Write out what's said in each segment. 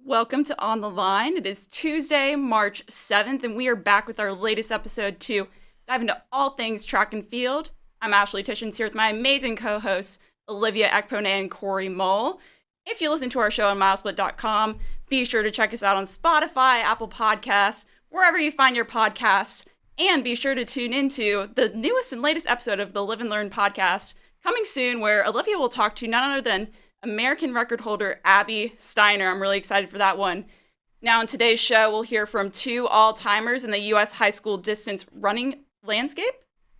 Welcome to On the Line. It is Tuesday, March 7th, and we are back with our latest episode to dive into all things track and field. I'm Ashley Tishins here with my amazing co-hosts, Olivia Ekpone and Corey Mole. If you listen to our show on MileSplit.com, be sure to check us out on Spotify, Apple Podcasts, wherever you find your podcasts, and be sure to tune into the newest and latest episode of the Live and Learn podcast coming soon, where Olivia will talk to none other than American record holder Abby Steiner. I'm really excited for that one. Now, in today's show, we'll hear from two all-timers in the U.S. high school distance running landscape,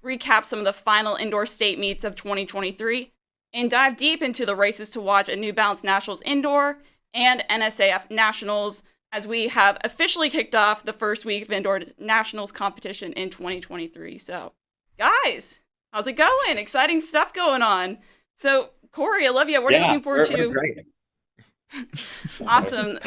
recap some of the final indoor state meets of 2023, and dive deep into the races to watch at New Balance Nationals Indoor and NSAF Nationals, as we have officially kicked off the first week of Indoor Nationals competition in 2023. So, guys, how's it going? Exciting stuff going on. So, Corey, Olivia, what are you looking forward to? Great. Awesome.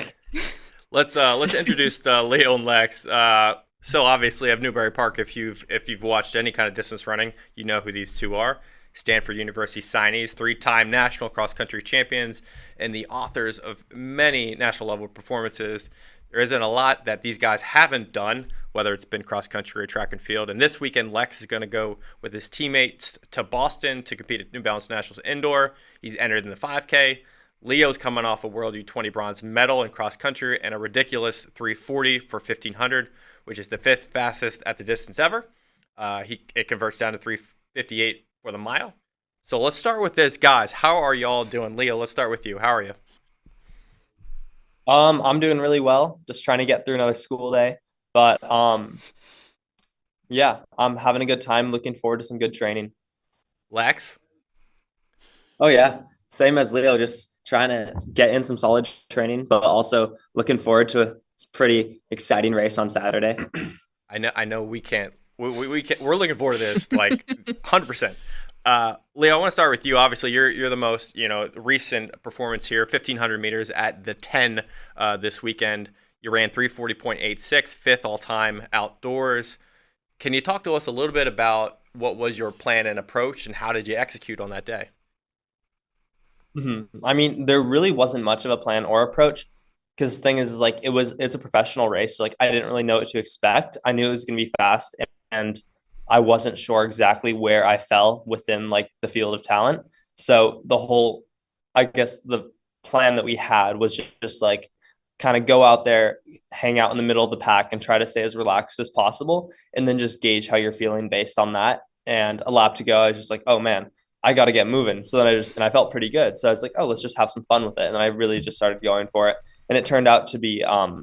Let's introduce Leo and Lex. So obviously of Newbury Park, if you've watched any kind of distance running, you know who these two are. Stanford University signees, 3-time national cross-country champions, and the authors of many national level performances. There isn't a lot that these guys haven't done, whether it's been cross-country or track and field. And this weekend, Lex is going to go with his teammates to Boston to compete at New Balance Nationals Indoor. He's entered in the 5K. Leo's coming off a World U20 bronze medal in cross-country and a ridiculous 340 for 1,500, which is the fifth fastest at the distance ever. It converts down to 358 for the mile. So let's start with this, guys. How are y'all doing? Leo, let's start with you. How are you? I'm doing really well. Just trying to get through another school day. But yeah, I'm having a good time. Looking forward to some good training. Lex? Oh yeah, same as Leo. Just trying to get in some solid training, but also looking forward to a pretty exciting race on Saturday. I know we can't. We can't, we're looking forward to this like 100%. Leo, I want to start with you. Obviously, you're the most recent performance here. 1,500 meters at the 10 this weekend. You ran 340.86, fifth all time outdoors. Can you talk to us a little bit about what was your plan and approach, and how did you execute on that day? I mean, there really wasn't much of a plan or approach, because the thing is like it's a professional race. So like I didn't really know what to expect. I knew it was going to be fast, and I wasn't sure exactly where I fell within like the field of talent. So I guess the plan that we had was just like kind of go out there, hang out in the middle of the pack and try to stay as relaxed as possible. And then just gauge how you're feeling based on that. And a lap to go, I was just like, oh man, I got to get moving. So then I felt pretty good. So I was like, oh, let's just have some fun with it. And then I really just started going for it. And it turned out to be a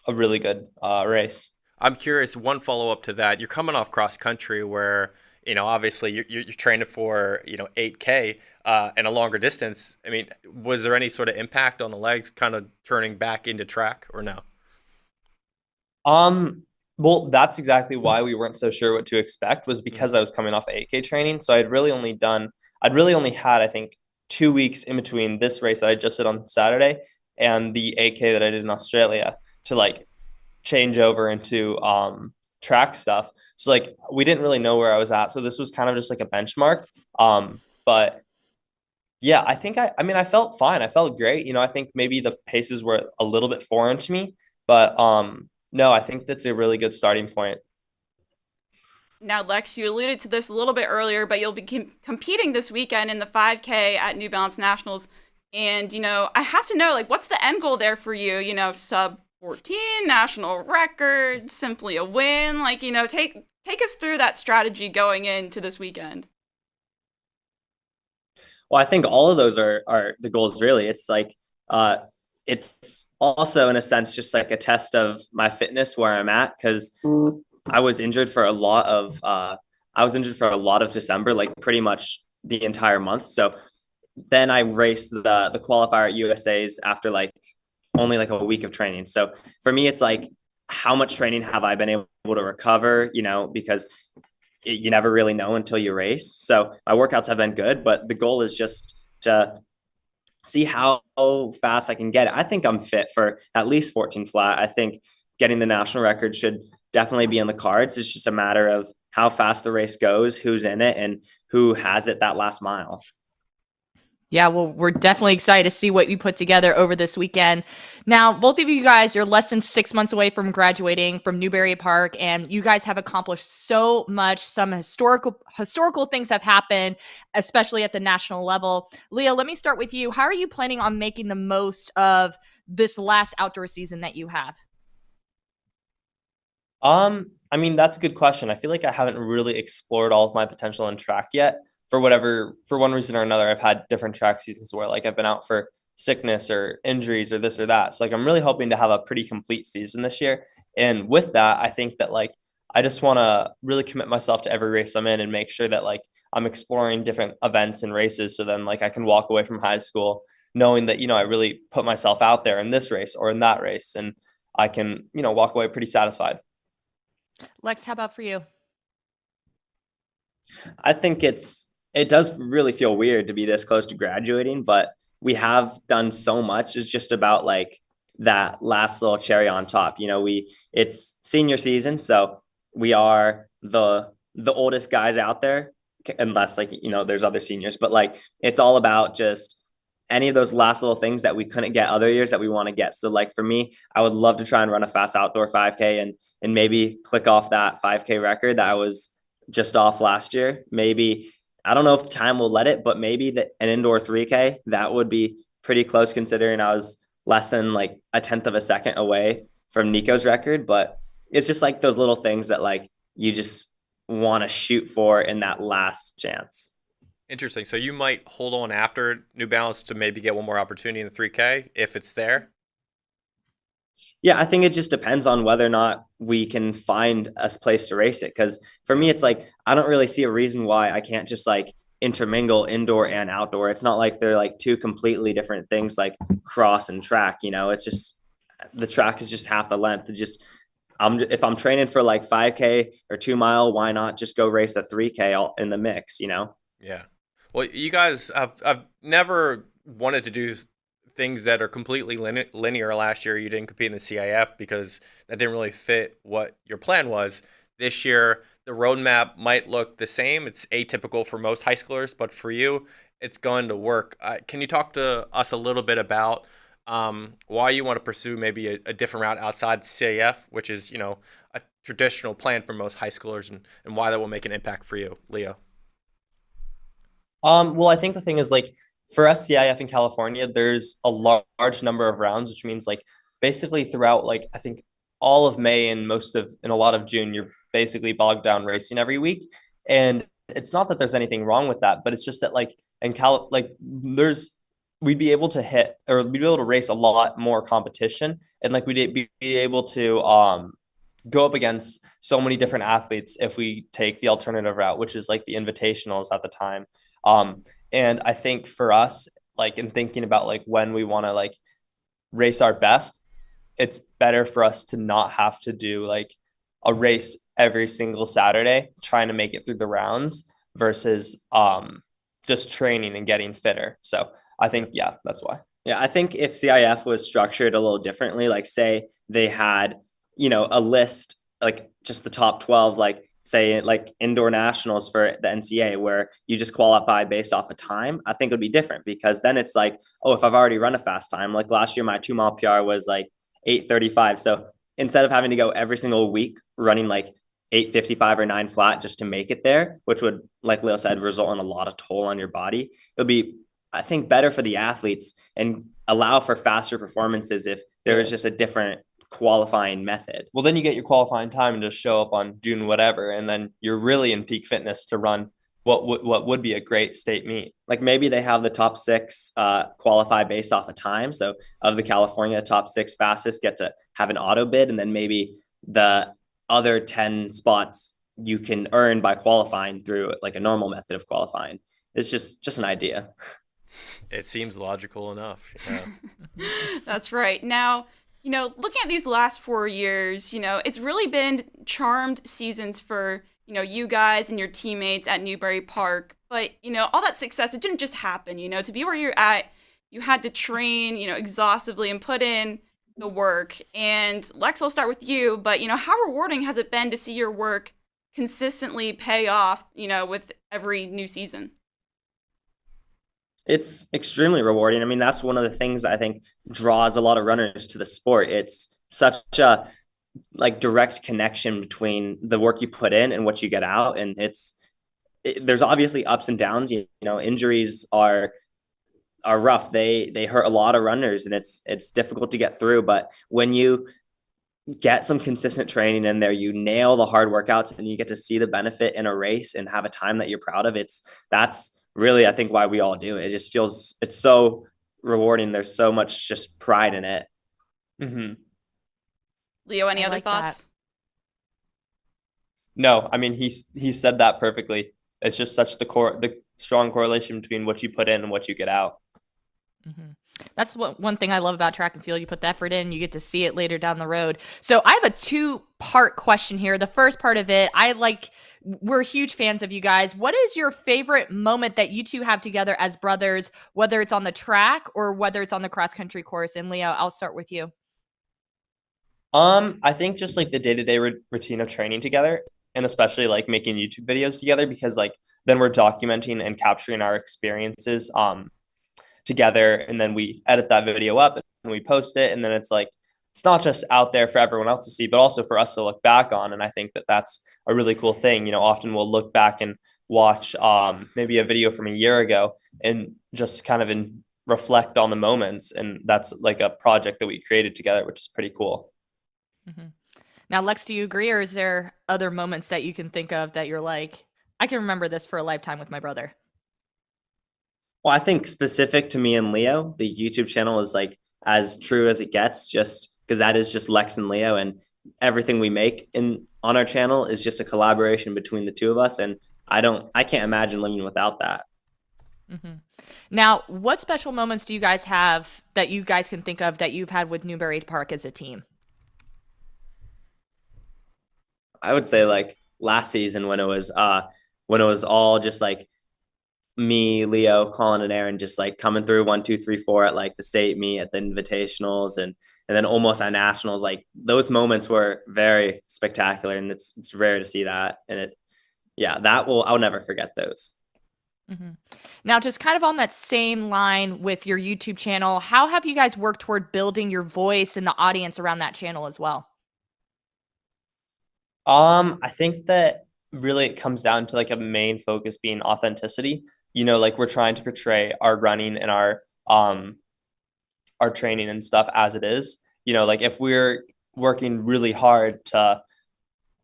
really good race. I'm curious, one follow-up to that. You're coming off cross-country where, obviously you're training for, 8K and a longer distance. I mean, was there any sort of impact on the legs kind of turning back into track or no? Well, that's exactly why we weren't so sure what to expect, was because I was coming off 8K training. So I'd really only had, I think, 2 weeks in between this race that I just did on Saturday and the 8K that I did in Australia to like change over into track stuff. So like we didn't really know where I was at. So this was kind of just like a benchmark. But yeah, I felt fine. I felt great. I think maybe the paces were a little bit foreign to me, but no, I think that's a really good starting point. Now, Lex, you alluded to this a little bit earlier, but you'll be competing this weekend in the 5K at New Balance Nationals. And, I have to know, like, what's the end goal there for you? Sub 14, national record, simply a win. Like, take us through that strategy going into this weekend. Well, I think all of those are the goals, really. It's like, it's also in a sense just like a test of my fitness where I'm at, because I was injured for a lot of December, like pretty much the entire month. So then I raced the qualifier at USA's after like only like a week of training. So for me, it's like, how much training have I been able to recover? Because you never really know until you race. So my workouts have been good, but the goal is just to see how fast I can get it. I think I'm fit for at least 14 flat. I think getting the national record should definitely be in the cards. It's just a matter of how fast the race goes, who's in it, and who has it that last mile. Yeah, well, we're definitely excited to see what you put together over this weekend. Now, both of you guys, you're less than 6 months away from graduating from Newberry Park, and you guys have accomplished so much. Some historical things have happened, especially at the national level. Leo, let me start with you. How are you planning on making the most of this last outdoor season that you have? I mean, that's a good question. I feel like I haven't really explored all of my potential in track yet. For one reason or another, I've had different track seasons where like I've been out for sickness or injuries or this or that. So like I'm really hoping to have a pretty complete season this year. And with that, I think that like I just want to really commit myself to every race I'm in and make sure that like I'm exploring different events and races. So then like I can walk away from high school knowing that, I really put myself out there in this race or in that race. And I can, walk away pretty satisfied. Lex, how about for you? I think it does really feel weird to be this close to graduating, but we have done so much. It's just about like that last little cherry on top. It's senior season, so we are the oldest guys out there, unless like there's other seniors, but like it's all about just any of those last little things that we couldn't get other years that we want to get. So like for me, I would love to try and run a fast outdoor 5K and maybe click off that 5K record that I was just off last year. Maybe, I don't know if time will let it, but maybe an indoor 3K, that would be pretty close considering I was less than like a tenth of a second away from Nico's record. But it's just like those little things that like you just want to shoot for in that last chance. Interesting. So you might hold on after New Balance to maybe get one more opportunity in the 3K if it's there? Yeah, I think it just depends on whether or not we can find a place to race it. Because for me, it's like I don't really see a reason why I can't just like intermingle indoor and outdoor. It's not like they're like two completely different things, like cross and track. It's just the track is just half the length. If I'm training for like 5K or 2 mile, why not just go race a 3K all in the mix? Yeah. Well, you guys have never wanted to do things that are completely linear. Last year, you didn't compete in the CIF because that didn't really fit what your plan was. This year, the roadmap might look the same. It's atypical for most high schoolers, but for you, it's going to work. Can you talk to us a little bit about why you want to pursue maybe a different route outside the CIF, which is, a traditional plan for most high schoolers, and why that will make an impact for you, Leo? Well, I think the thing is like for us CIF in California, there's a large number of rounds, which means like basically throughout like I think all of May and a lot of June, you're basically bogged down racing every week. And it's not that there's anything wrong with that, but it's just that like in we'd be able to hit or we'd be able to race a lot more competition, and like we'd be able to go up against so many different athletes if we take the alternative route, which is like the invitationals at the time. And I think for us, like in thinking about like when we want to like race our best, it's better for us to not have to do like a race every single Saturday trying to make it through the rounds versus just training and getting fitter. So I think, yeah, that's why. Yeah, I think if CIF was structured a little differently, like say they had, a list, like just the top 12, like say like indoor nationals for the NCAA where you just qualify based off of time, I think it would be different because then it's like, oh, if I've already run a fast time, like last year, my 2 mile PR was like 8:35. So instead of having to go every single week running like 8:55 or 9 flat just to make it there, which would, like Leo said, result in a lot of toll on your body, it would be, I think, better for the athletes and allow for faster performances if there is just a different qualifying method. Well, then you get your qualifying time and just show up on June whatever, and then you're really in peak fitness to run what would be a great state meet. Like maybe they have the top 6 qualify based off of time. So of the California top 6 fastest get to have an auto bid, and then maybe the other 10 spots you can earn by qualifying through like a normal method of qualifying. It's just an idea. It seems logical enough. Yeah. That's right. Now, looking at these last 4 years, it's really been charmed seasons for, you guys and your teammates at Newberry Park. But, all that success, it didn't just happen, to be where you're at, you had to train, exhaustively and put in the work. And Lex, I'll start with you, but, how rewarding has it been to see your work consistently pay off, with every new season? It's extremely rewarding. I mean, that's one of the things that I think draws a lot of runners to the sport. It's such a like direct connection between the work you put in and what you get out, and there's obviously ups and downs. Injuries are rough. They hurt a lot of runners, and it's difficult to get through. But when you get some consistent training in there, you nail the hard workouts, and you get to see the benefit in a race and have a time that you're proud of. That's really, I think, why we all do it. It just feels it's so rewarding. There's so much just pride in it. Mm-hmm. Leo, any I other like thoughts? that. No, I mean he said that perfectly. It's just such the strong correlation between what you put in and what you get out. Mhm. That's one thing I love about track and field. You put the effort in, you get to see it later down the road. So I have a two-part question here. The first part of it, we're huge fans of you guys. What is your favorite moment that you two have together as brothers, whether it's on the track or whether it's on the cross-country course? And Leo, I'll start with you. I think just like the day-to-day routine of training together, and especially like making YouTube videos together, because like then we're documenting and capturing our experiences together, and then we edit that video up and we post it, and then it's like it's not just out there for everyone else to see, but also for us to look back on. And I think that that's a really cool thing. Often we'll look back and watch maybe a video from a year ago and just kind of reflect on the moments, and that's like a project that we created together, which is pretty cool. Mm-hmm. Now, Lex, do you agree, or is there other moments that you can think of that you're like, I can remember this for a lifetime with my brother? Well, I think specific to me and Leo, the YouTube channel is like as true as it gets, just because that is just Lex and Leo, and everything we make on our channel is just a collaboration between the two of us. And I can't imagine living without that. Mm-hmm. Now, what special moments do you guys have that you guys can think of that you've had with Newberry Park as a team? I would say like last season when it was all just like me, Leo, Colin, and Aaron just like coming through 1, 2, 3, 4 at like the state meet, at the invitationals, and then almost at nationals. Like those moments were very spectacular, and it's rare to see that. And I'll never forget those. Mm-hmm. Now, just kind of on that same line with your YouTube channel, how have you guys worked toward building your voice and the audience around that channel as well? I think that really it comes down to like a main focus being authenticity. Like we're trying to portray our running and our training and stuff as it is. Like if we're working really hard to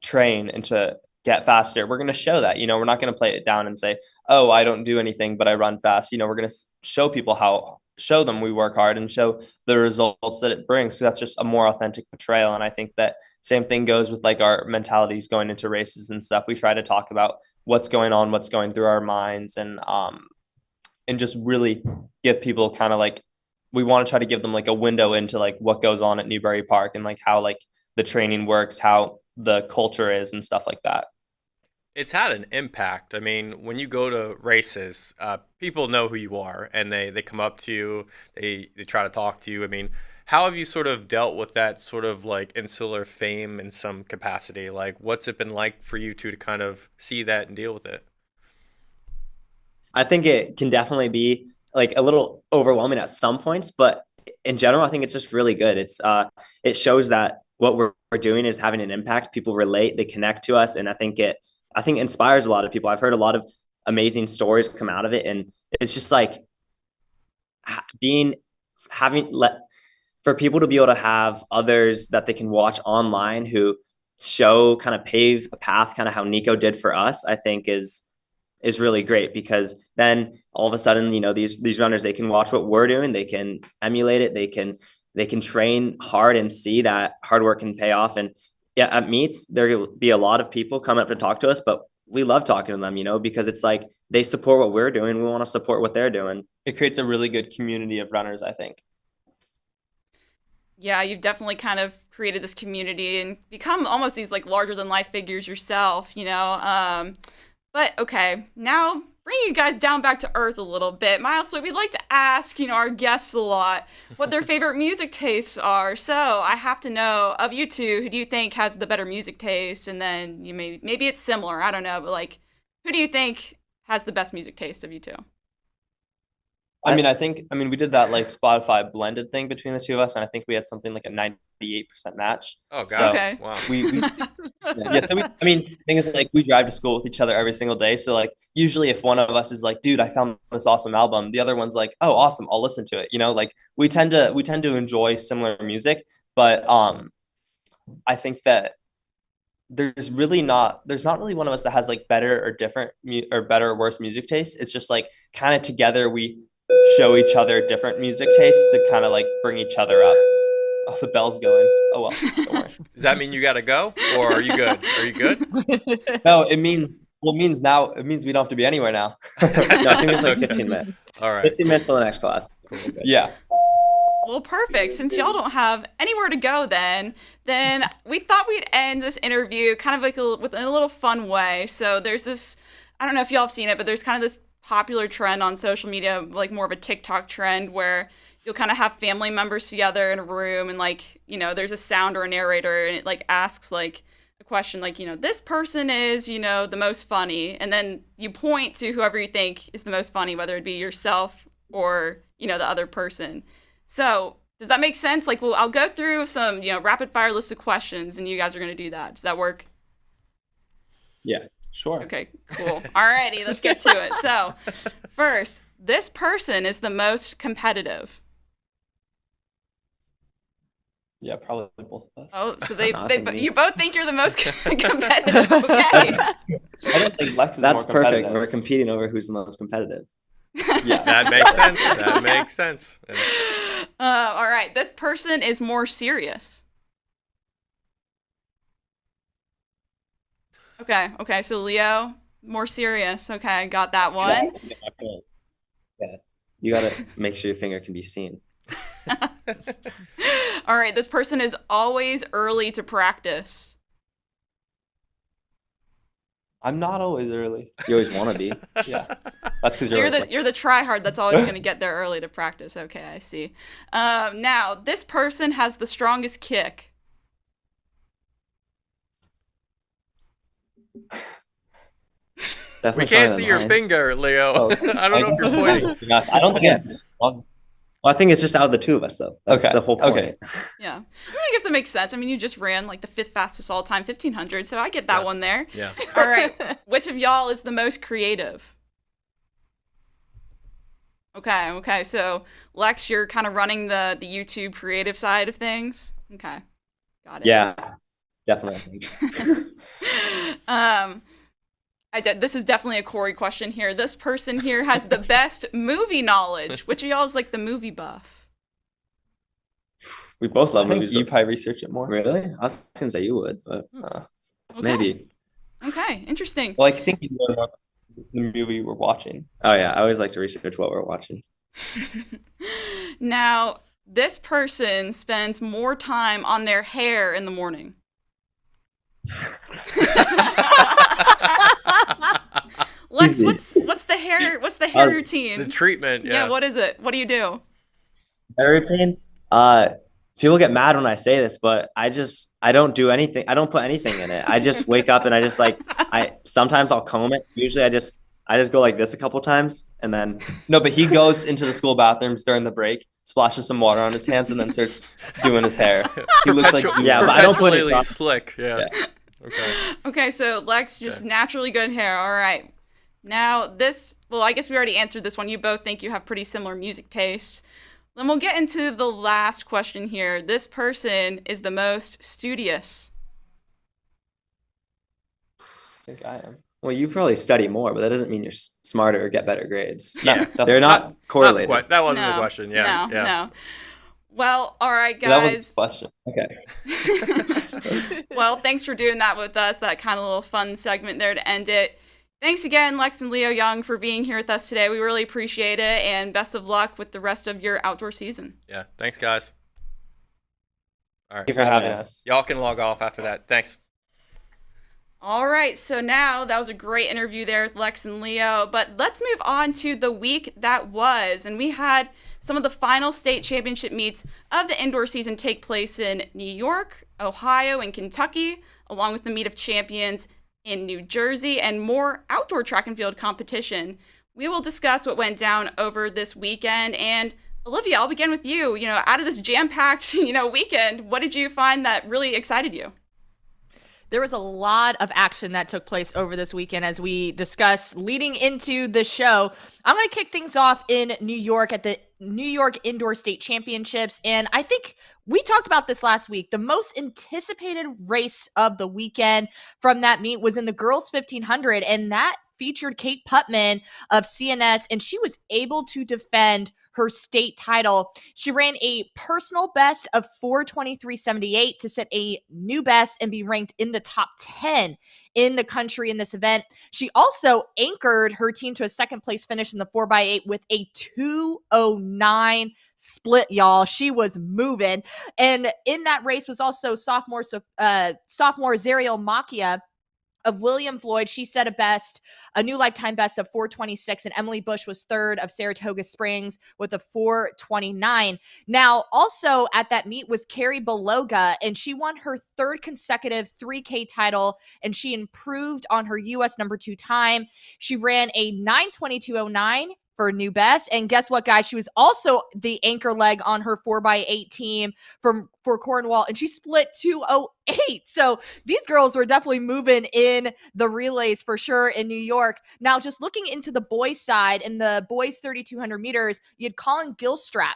train and to get faster, we're going to show that. We're not going to play it down and say, oh, I don't do anything, but I run fast. We're going to show them we work hard and show the results that it brings. So that's just a more authentic portrayal. And I think that same thing goes with like our mentalities going into races and stuff. We try to talk about what's going on, what's going through our minds, and just really give people kind of like, we want to try to give them like a window into like what goes on at Newberry Park and like how like the training works, how the culture is and stuff like that. It's had an impact. I mean, when you go to races, people know who you are, and they come up to you, they try to talk to you. I mean, how have you sort of dealt with that sort of like insular fame in some capacity? Like, what's it been like for you two to kind of see that and deal with it? I think it can definitely be like a little overwhelming at some points, but in general, I think it's just really good. It shows that what we're doing is having an impact. People relate, they connect to us, and I think it inspires a lot of people. I've heard a lot of amazing stories come out of it, and it's just like for people to be able to have others that they can watch online who kind of pave a path, kind of how Nico did for us, I think is really great, because then all of a sudden, these runners, they can watch what we're doing, they can emulate it, they can train hard and see that hard work can pay off. And yeah, at meets, there will be a lot of people come up to talk to us, but we love talking to them, because it's like they support what we're doing. We want to support what they're doing. It creates a really good community of runners, I think. Yeah, you've definitely kind of created this community and become almost these like larger than life figures yourself. But okay, now bring you guys down back to earth a little bit. MileSplit, we'd like to ask, our guests a lot what their favorite music tastes are. So I have to know, of you two, who do you think has the better music taste? And then maybe it's similar, I don't know, but like, who do you think has the best music taste of you two? I mean, we did that like Spotify blended thing between the two of us, and I think we had something like a 98% match. Oh, So God. Okay. Wow. I mean, the thing is, like, we drive to school with each other every single day. So, like, usually if one of us is like, dude, I found this awesome album, the other one's like, oh, awesome, I'll listen to it. You know, like we tend to enjoy similar music, but I think that there's not really one of us that has like better or different or better or worse music tastes. It's just like kind of together we show each other different music tastes to kind of like bring each other up. Oh, the bell's going. Oh well, don't worry. Does that mean you got to go, or are you good? Are you good? No, it means we don't have to be anywhere now. No, I think it's like 15 minutes. All right. 15 minutes till the next class. Yeah. Well, perfect. Since y'all don't have anywhere to go then we thought we'd end this interview kind of like in a little fun way. So there's this, I don't know if y'all have seen it, but there's kind of this popular trend on social media, like more of a TikTok trend, where you'll kind of have family members together in a room and like, you know, there's a sound or a narrator and it like asks like a question like, you know, this person is, you know, the most funny. And then you point to whoever you think is the most funny, whether it be yourself or, you know, the other person. So does that make sense? Like, well, I'll go through some, you know, rapid fire list of questions and you guys are going to do that. Does that work? Yeah. Sure. Okay, cool. Alrighty, let's get to it. So first, this person is the most competitive. Yeah, probably both of us. Oh, so Me. you both think you're the most competitive. Okay. I don't think Lex is That's more perfect. competitive. We're competing over who's the most competitive. Yeah. That makes sense. That makes sense. All right, this person is more serious. Okay, so Leo, more serious. Okay, got that one. Yeah. You gotta make sure your finger can be seen. All right, this person is always early to practice. I'm not always early. You always want to be. Yeah. That's because So you're the tryhard that's always going to get there early to practice. Okay, I see. Now, this person has the strongest kick. Definitely We can't stronger see than your mine. finger, Leo. Oh, I don't know if you're pointing. I don't think it's Well, I think it's just out of the two of us, though. That's Okay, the whole point. okay. Yeah. I mean, I guess that makes sense. I mean, you just ran like the 5th fastest all time, 1500, so I get that Yeah. one there. Yeah. All right. Which of y'all is the most creative? Okay. So, Lex, you're kind of running the YouTube creative side of things. Okay. Got it. Yeah, definitely. This is definitely a Corey question here. This person here has the best movie knowledge. Which of y'all is like the movie buff? We both I love think movies. you probably research it more. Really? I was going to say you would, but Okay. maybe. Okay, interesting. Well, I think you know more about the movie we're watching. Oh, yeah. I always like to research what we're watching. Now, this person spends more time on their hair in the morning. Lex, what's the hair routine? The treatment. Yeah, Yeah. what is it? What do you do? My routine? People get mad when I say this, but I don't do anything. I don't put anything in it. I just wake up and I just sometimes I'll comb it. Usually I just go like this a couple times and then No, but he goes into the school bathrooms during the break, splashes some water on his hands, and then starts doing his hair. He looks like Yeah, but I don't put it Perpetually on. slick. Yeah. Okay. Okay, so Lex, just naturally good hair. All right. Now I guess we already answered this one. You both think you have pretty similar music tastes. Then we'll get into the last question here. This person is the most studious. I think I am. Well, you probably study more, but that doesn't mean you're smarter or get better grades. Yeah. They're not correlated. That wasn't the No, question. Yeah. No. Well, all right, That was guys. the question. Okay. Well, thanks for doing that with us. That kind of little fun segment there to end it. Thanks again, Lex and Leo Young, for being here with us today. We really appreciate it, and best of luck with the rest of your outdoor season. Yeah. Thanks, guys. All Thank you right. for having us. Y'all can log off after that. Thanks. All right, so now that was a great interview there with Lex and Leo, but let's move on to the week that was. And we had some of the final state championship meets of the indoor season take place in New York, Ohio, and Kentucky, along with the meet of champions in New Jersey and more outdoor track and field competition. We will discuss what went down over this weekend. And Olivia, I'll begin with you. Out of this jam-packed, weekend, what did you find that really excited you? There was a lot of action that took place over this weekend as we discuss leading into the show. I'm going to kick things off in New York at the New York Indoor State Championships. And I think we talked about this last week. The most anticipated race of the weekend from that meet was in the girls 1500. And that featured Kate Putman of CNS. And she was able to defend her state title. She ran a personal best of 4:23.78 to set a new best and be ranked in the top 10 in the country in this event. She also anchored her team to a second place finish in the 4x8 with a 2:09 split, y'all. She was moving. And in that race was also sophomore Zariel Makia of William Floyd. She set a new lifetime best of 4:26, and Emily Bush was third of Saratoga Springs with a 4:29. Now, also at that meet was Carrie Beloga, and she won her third consecutive 3K title, and she improved on her U.S. number 2 time. She ran a 9:22.09 for a new best. And guess what, guys? She was also the anchor leg on her 4x8 team for Cornwall, and she split 2:08. So these girls were definitely moving in the relays for sure in New York. Now, just looking into the boys' side, in the boys 3,200 meters, you had Colin Gilstrap.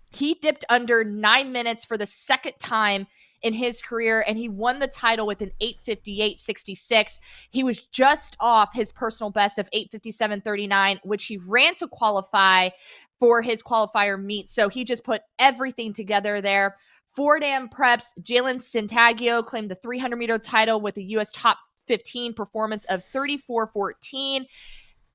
He dipped under 9 minutes for the second time in his career, and he won the title with an 8:58.66. He was just off his personal best of 8:57.39, which he ran to qualify for his qualifier meet. So he just put everything together there. Fordham Preps, Jalen Sintagio claimed the 300-meter title with a U.S. top 15 performance of 34.14.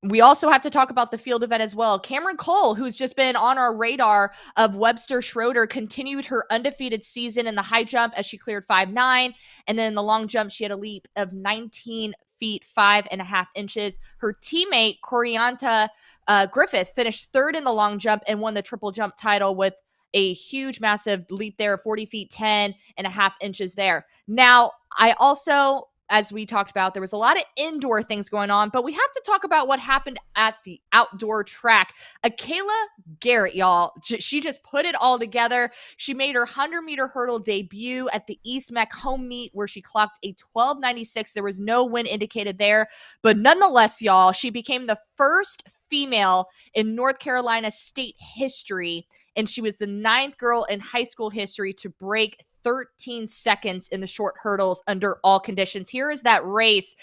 We also have to talk about the field event as well. Cameron Cole, who's just been on our radar of Webster Schroeder, continued her undefeated season in the high jump as she cleared 5.9. And then in the long jump, she had a leap of 19 feet, 5.5 inches. Her teammate, Corianta Griffith, finished third in the long jump and won the triple jump title with a huge, massive leap there, 40 feet, 10.5 inches there. Now, I also, as we talked about, there was a lot of indoor things going on, but we have to talk about what happened at the outdoor track. Akayla Garrett, y'all, she just put it all together. She made her 100-meter hurdle debut at the East Mech home meet where she clocked a 12.96. There was no win indicated there, but nonetheless, y'all, she became the first female in North Carolina state history, and she was the 9th girl in high school history to break 13 seconds in the short hurdles under all conditions. Here is that race.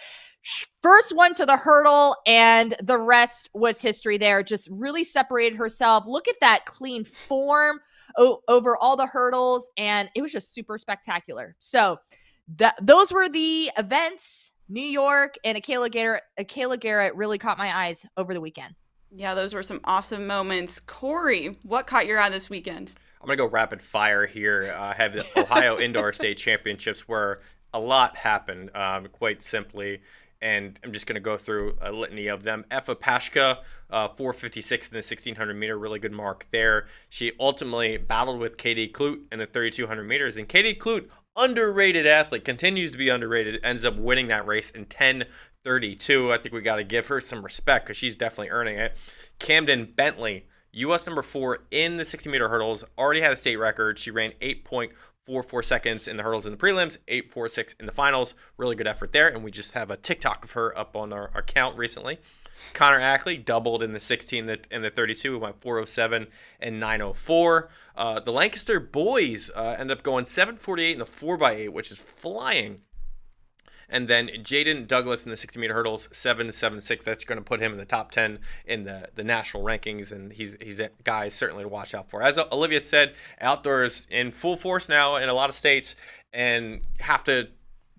First one to the hurdle, and the rest was history there. Just really separated herself. Look at that clean form over all the hurdles, and it was just super spectacular. So those were the events. New York and Akayla Garrett really caught my eyes over the weekend. Yeah, those were some awesome moments. Corey, what caught your eye this weekend? I'm going to go rapid fire here. I have the Ohio Indoor State Championships where a lot happened, quite simply. And I'm just going to go through a litany of them. Effa Pashka, 4:56 in the 1,600 meter, really good mark there. She ultimately battled with Katie Kloot in the 3,200 meters. And Katie Kloot, underrated athlete, continues to be underrated, ends up winning that race in 10:32. I think we got to give her some respect because she's definitely earning it. Camden Bentley, U.S. number 4 in the 60-meter hurdles, already had a state record. She ran 8.44 seconds in the hurdles in the prelims, 8.46 in the finals. Really good effort there, and we just have a TikTok of her up on our account recently. Connor Ackley doubled in the 16 and the 32. We went 4:07 and 9:04. The Lancaster boys end up going 7:48 in the 4x8, which is flying. And then Jaden Douglas in the 60-meter hurdles, 7.76. That's going to put him in the top 10 in the national rankings, and he's a guy certainly to watch out for. As Olivia said, outdoors in full force now in a lot of states, and have to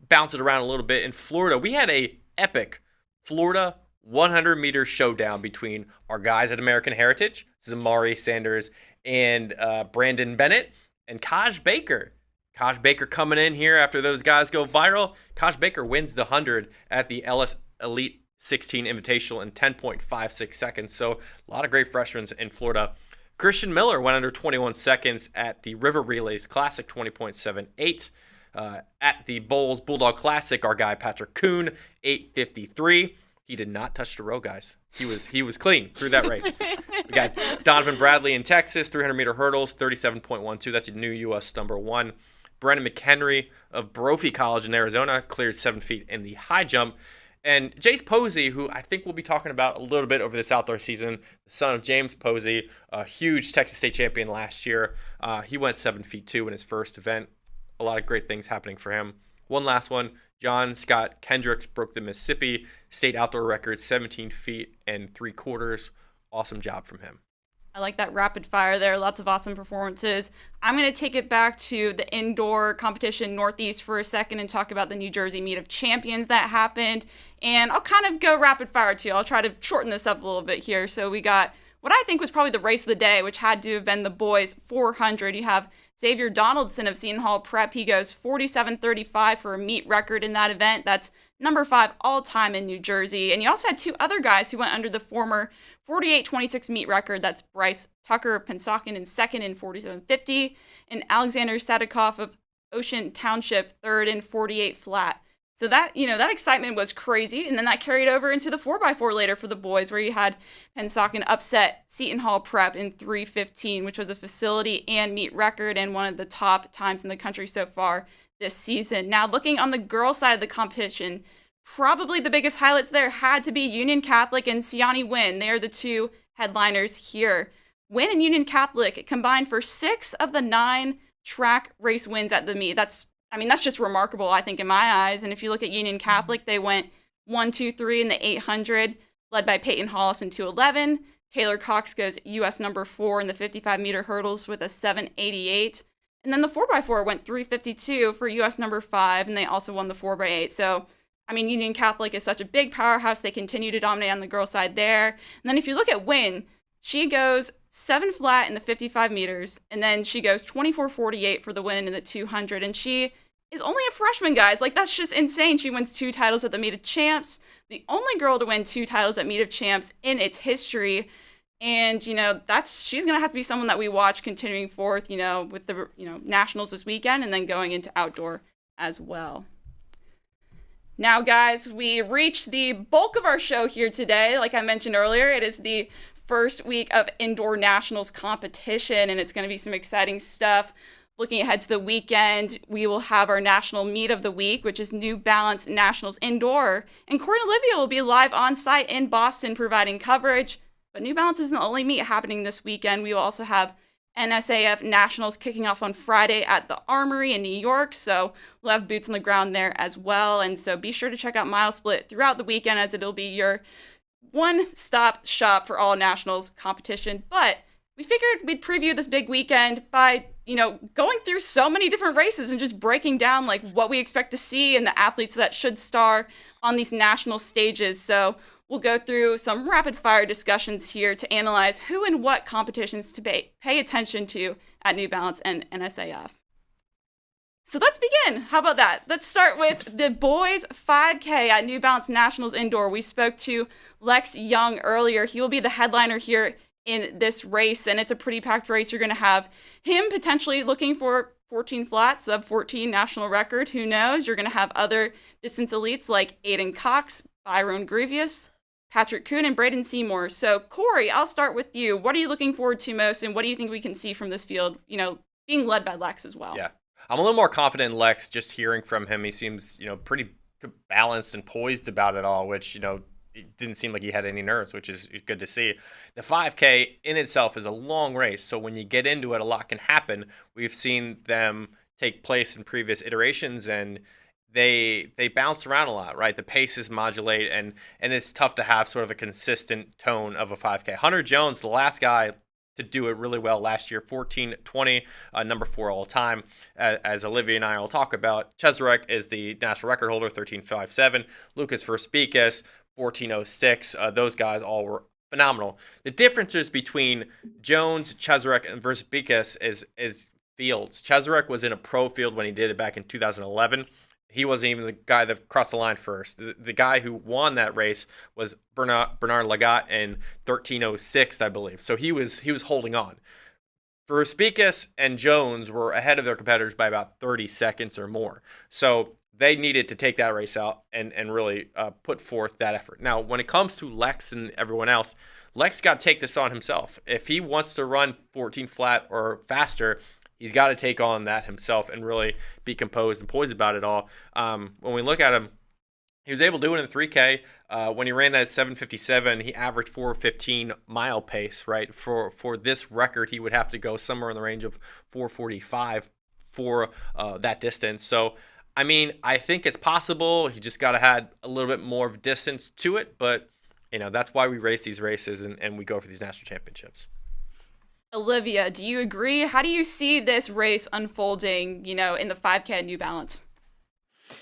bounce it around a little bit. In Florida, we had a epic Florida 100-meter showdown between our guys at American Heritage, Zamari Sanders and Brandon Bennett, and Kaj Baker. Kaj Baker coming in here after those guys go viral. Kaj Baker wins the 100 at the Ellis Elite 16 Invitational in 10.56 seconds. So a lot of great freshmen in Florida. Christian Miller went under 21 seconds at the River Relays Classic, 20.78. At the Bulldog Classic, our guy Patrick Kuhn, 8.53. He did not touch the row, guys. He was clean through that race. We got Donovan Bradley in Texas, 300-meter hurdles, 37.12. That's a new U.S. number 1. Brennan McHenry of Brophy College in Arizona cleared 7 feet in the high jump. And Jace Posey, who I think we'll be talking about a little bit over this outdoor season, the son of James Posey, a huge Texas State champion last year. He went 7 feet 2 in his first event. A lot of great things happening for him. One last one. John Scott Kendricks broke the Mississippi State outdoor record, 17 feet and 3/4. Awesome job from him. I like that rapid fire there. Lots of awesome performances. I'm going to take it back to the indoor competition Northeast for a second and talk about the New Jersey Meet of Champions that happened. And I'll kind of go rapid fire too. I'll try to shorten this up a little bit here. So we got what I think was probably the race of the day, which had to have been the boys 400. You have Xavier Donaldson of Seton Hall Prep. He goes 47.35 for a meet record in that event. That's number 5 all-time in New Jersey. And you also had 2 other guys who went under the former 48.26 meet record. That's Bryce Tucker of Pennsauken in second in 47.50, and Alexander Sadikoff of Ocean Township third in 48 flat. So that, that excitement was crazy. And then that carried over into the 4x4 later for the boys, where you had Pennsauken upset Seton Hall Prep in 3:15, which was a facility and meet record and one of the top times in the country so far this season. Now, looking on the girls' side of the competition, probably the biggest highlights there had to be Union Catholic and Siani Wynn. They are the 2 headliners here. Wynn and Union Catholic combined for 6 of the 9 track race wins at the meet. That's just remarkable, I think, in my eyes. And if you look at Union Catholic, they went 1, 2, 3 in the 800, led by Peyton Hollis in 2:11. Taylor Cox goes U.S. number 4 in the 55-meter hurdles with a 7:88. And then the 4x4 went 3:52 for U.S. number 5, and they also won the 4x8. So, Union Catholic is such a big powerhouse. They continue to dominate on the girls' side there. And then if you look at Wynn, she goes 7 flat in the 55 meters, and then she goes 24.48 for the win in the 200. And she is only a freshman, guys. That's just insane. She wins 2 titles at the Meet of Champs, the only girl to win 2 titles at Meet of Champs in its history. And, she's going to have to be someone that we watch continuing forth, with the, nationals this weekend and then going into outdoor as well. Now, guys, we reached the bulk of our show here today. Like I mentioned earlier, it is the first week of indoor nationals competition, and it's going to be some exciting stuff. Looking ahead to the weekend, we will have our national meet of the week, which is New Balance Nationals Indoor. And Corey and Olivia will be live on site in Boston providing coverage. But New Balance isn't the only meet happening this weekend. We will also have NSAF Nationals kicking off on Friday at the Armory in New York. So we'll have boots on the ground there as well. And so be sure to check out MileSplit throughout the weekend, as it'll be your one-stop shop for all nationals competition. But we figured we'd preview this big weekend by, going through so many different races and just breaking down what we expect to see and the athletes that should star on these national stages. So we'll go through some rapid fire discussions here to analyze who and what competitions to pay attention to at New Balance and NSAF. So let's begin. How about that? Let's start with the boys 5K at New Balance Nationals Indoor. We spoke to Lex Young earlier. He will be the headliner here in this race, and it's a pretty packed race. You're going to have him potentially looking for 14 flat, sub 14 national record. Who knows? You're going to have other distance elites like Aiden Cox, Byron Grievous, Patrick Kuhn, and Braden Seymour. So, Corey, I'll start with you. What are you looking forward to most, and what do you think we can see from this field, being led by Lex as well? Yeah. I'm a little more confident in Lex just hearing from him. He seems, pretty balanced and poised about it all, which, it didn't seem like he had any nerves, which is good to see. The 5K in itself is a long race, so when you get into it, a lot can happen. We've seen them take place in previous iterations, and they bounce around a lot, right? The paces modulate, and it's tough to have sort of a consistent tone of a 5K. Hunter Jones, the last guy to do it really well last year, 14:20, number 4 all time. As Olivia and I will talk about, Cheserek is the national record holder, 13:57. Lucas Verspikas, 14:06. Those guys all were phenomenal. The differences between Jones, Cheserek, and Verspikas is fields. Cheserek was in a pro field when he did it back in 2011. He wasn't even the guy that crossed the line first. The guy who won that race was Bernard Lagat in 13:06, I believe. So he was holding on. Verspikas and Jones were ahead of their competitors by about 30 seconds or more. So they needed to take that race out and really put forth that effort. Now, when it comes to Lex and everyone else, Lex got to take this on himself. If he wants to run 14 flat or faster, he's got to take on that himself and really be composed and poised about it all. When we look at him, he was able to do it in the 3K. When he ran that 7:57, he averaged 4:15 mile pace, right? For this record, he would have to go somewhere in the range of 4:45 for that distance. So, I mean, I think it's possible. He just got to have a little bit more of distance to it. But, that's why we race these races and we go for these national championships. Olivia, do you agree? How do you see this race unfolding, in the 5K at New Balance?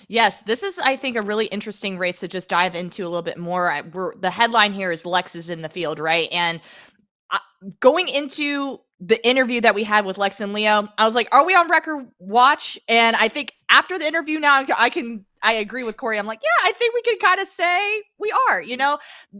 Yes, this is, I think, a really interesting race to just dive into a little bit more. The headline here is Lex is in the field, right? And going into the interview that we had with Lex and Leo, I was like, are we on record watch? And I think after the interview now, I agree with Corey. I'm like, yeah, I think we can kind of say we are,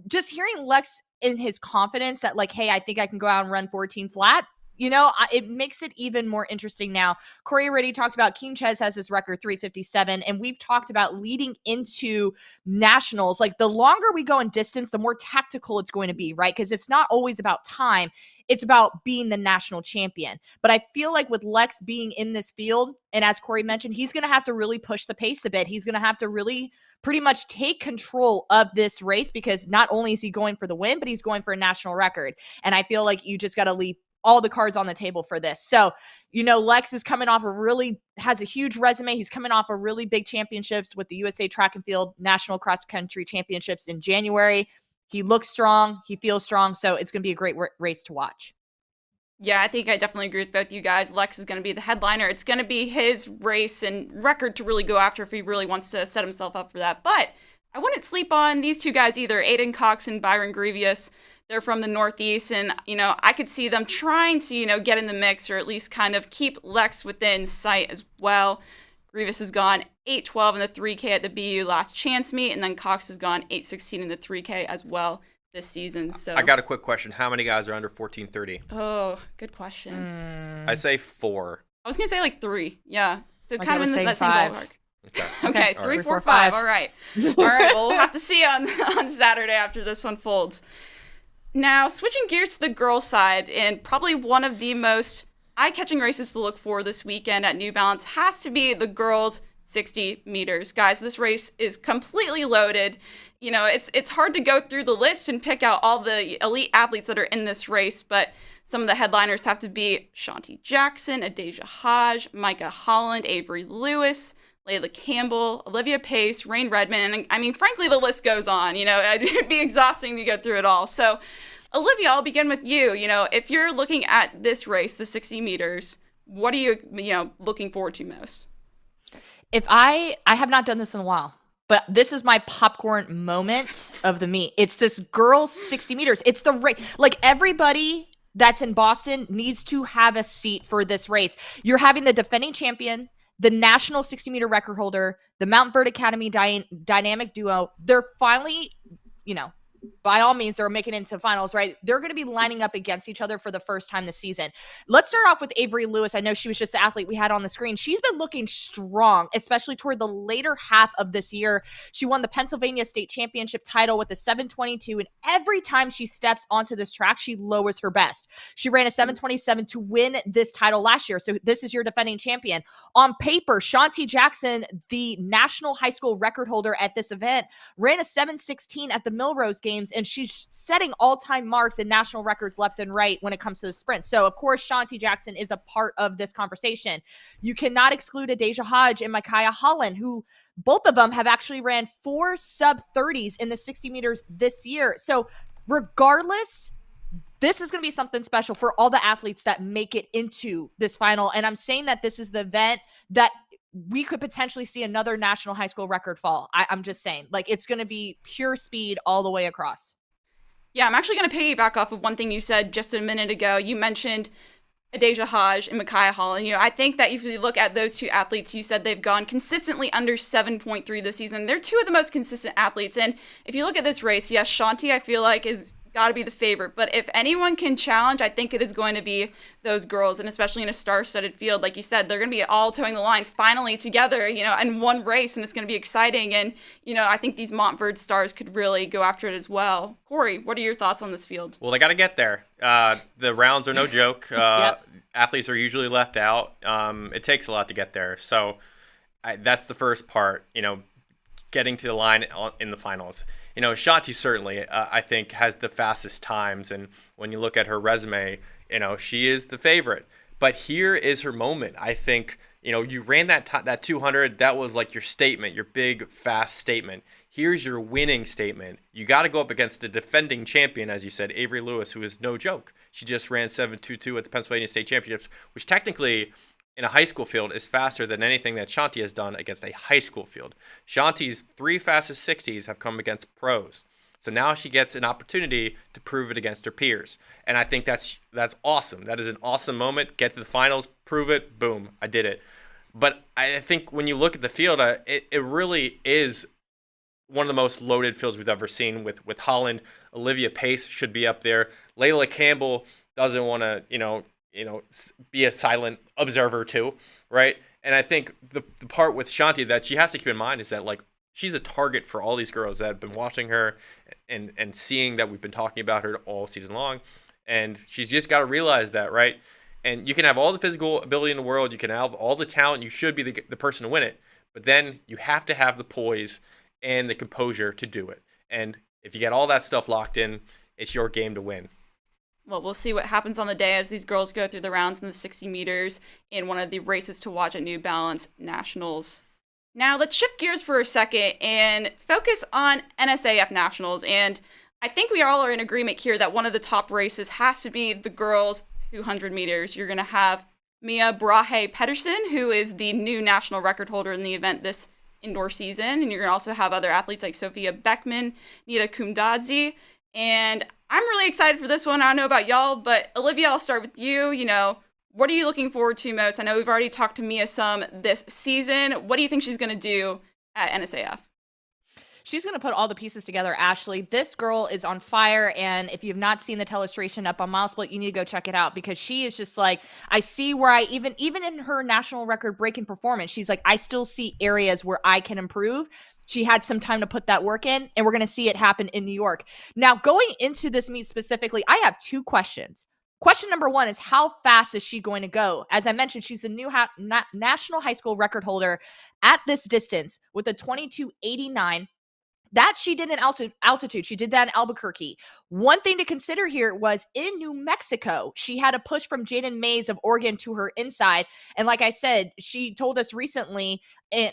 just hearing Lex in his confidence that like, hey, I think I can go out and run 14 flat. It makes it even more interesting now. Corey already talked about King Ches has his record 3:57, and we've talked about leading into nationals. Like the longer we go in distance, the more tactical it's going to be, right? Because it's not always about time. It's about being the national champion. But I feel like with Lex being in this field, and as Corey mentioned, he's going to have to really push the pace a bit. He's going to have to really pretty much take control of this race because not only is he going for the win, but he's going for a national record. And I feel like you just got to leave all the cards on the table for this. So, Lex is coming off has a huge resume. He's coming off a really big championships with the USA Track and Field National Cross Country Championships in January. He looks strong. He feels strong. So it's going to be a great race to watch. Yeah, I think I definitely agree with both you guys. Lex is going to be the headliner. It's going to be his race and record to really go after if he really wants to set himself up for that. But I wouldn't sleep on these two guys either, Aiden Cox and Byron Grievous. They're from the Northeast, and, I could see them trying to, get in the mix or at least kind of keep Lex within sight as well. Grievous has gone 8:12 in the 3K at the BU last chance meet, and then Cox has gone 8:16 in the 3K as well this season. So I got a quick question. How many guys are under 14:30? Oh, good question. I say 4. I was going to say like 3. Yeah. So kind of in that same 5. ballpark. Okay, All 3, right. 4, 5. All right. All right. Well, we'll have to see on Saturday after this unfolds. Now, switching gears to the girls' side, and probably one of the most eye-catching races to look for this weekend at New Balance has to be the girls' 60 meters. Guys, this race is completely loaded. It's hard to go through the list and pick out all the elite athletes that are in this race, but some of the headliners have to be Shanti Jackson, Adeja Hodge, Micah Holland, Avery Lewis, Layla Campbell, Olivia Pace, Rain Redmond, and I mean, frankly, the list goes on. It'd be exhausting to go through it all. So, Olivia, I'll begin with you. If you're looking at this race, the 60 meters, what are you, looking forward to most? If I have not done this in a while, but this is my popcorn moment of the meet. It's this girls 60 meters. It's the race. Like everybody that's in Boston needs to have a seat for this race. You're having the defending champion, the national 60-meter record holder, the Mount Bird Academy dynamic duo. They're finally, by all means, they're making it into finals, right? They're going to be lining up against each other for the first time this season. Let's start off with Avery Lewis. I know she was just the athlete we had on the screen. She's been looking strong, especially toward the later half of this year. She won the Pennsylvania State Championship title with a 7:22, and every time she steps onto this track, she lowers her best. She ran a 7:27 to win this title last year, so this is your defending champion. On paper, Shanti Jackson, the national high school record holder at this event, ran a 7:16 at the Millrose Games, and she's setting all-time marks and national records left and right when it comes to the sprint. So, of course, Shanti Jackson is a part of this conversation. You cannot exclude Adeja Hodge and Micaiah Holland, who both of them have actually ran 4 sub-30s in the 60 meters this year. So, regardless, this is going to be something special for all the athletes that make it into this final. And I'm saying that this is the event that we could potentially see another national high school record fall. I'm just saying, like, it's going to be pure speed all the way across. Yeah, I'm actually going to piggyback off of one thing you said just a minute ago. You mentioned Adeja Hodge and Micaiah Holland. I think that if you look at those two athletes, you said they've gone consistently under 7.3 this season. They're two of the most consistent athletes. And if you look at this race, yes, Shanti, I feel like, is got to be the favorite. But if anyone can challenge, I think it is going to be those girls, and especially in a star-studded field. Like you said, they're going to be all towing the line finally together, in one race, and it's going to be exciting. And, I think these Montverde stars could really go after it as well. Corey, what are your thoughts on this field? Well, they got to get there. The rounds are no joke. Yep. Athletes are usually left out. It takes a lot to get there. So that's the first part, getting to the line in the finals. Shanti certainly, I think, has the fastest times. And when you look at her resume, she is the favorite. But here is her moment. I think, you ran that 200. That was like your statement, your big, fast statement. Here's your winning statement. You got to go up against the defending champion, as you said, Avery Lewis, who is no joke. She just ran 7.22 at the Pennsylvania State Championships, which technically in a high school field is faster than anything that Shanti has done against a high school field. Shanti's 3 fastest 60s have come against pros. So now she gets an opportunity to prove it against her peers. And I think that's awesome. That is an awesome moment. Get to the finals, prove it, boom, I did it. But I think when you look at the field, it really is one of the most loaded fields we've ever seen with Holland. Olivia Pace should be up there. Layla Campbell doesn't want to, be a silent observer too, right? And I think the part with Shanti that she has to keep in mind is that, like, she's a target for all these girls that have been watching her and seeing that we've been talking about her all season long. And she's just got to realize that, right? And you can have all the physical ability in the world. You can have all the talent. You should be the person to win it. But then you have to have the poise and the composure to do it. And if you get all that stuff locked in, it's your game to win. Well, we'll see what happens on the day as these girls go through the rounds in the 60 meters in one of the races to watch at New Balance Nationals. Now, let's shift gears for a second and focus on NSAF Nationals. And I think we all are in agreement here that one of the top races has to be the girls' 200 meters. You're going to have Mia Brahe Pedersen, who is the new national record holder in the event this indoor season. And you're going to also have other athletes like Sophia Beckman, Nita Kumdadze. And I'm really excited for this one. I don't know about y'all, but Olivia, I'll start with you. What are you looking forward to most? I know we've already talked to Mia some this season. What do you think she's going to do at NSAF? She's going to put all the pieces together, Ashley. This girl is on fire, and if you've not seen the telestration up on MileSplit, you need to go check it out, because she is just like, I see where I even in her national record breaking performance, she's like, I still see areas where I can improve. She had some time to put that work in, and we're going to see it happen in New York. Now, going into this meet specifically, I have 2 questions. Question number 1 is, how fast is she going to go? As I mentioned, she's the new national high school record holder at this distance with a 22.89. That she did in altitude. She did that in Albuquerque. One thing to consider here was in New Mexico, she had a push from Jaden Mays of Oregon to her inside. And like I said, she told us recently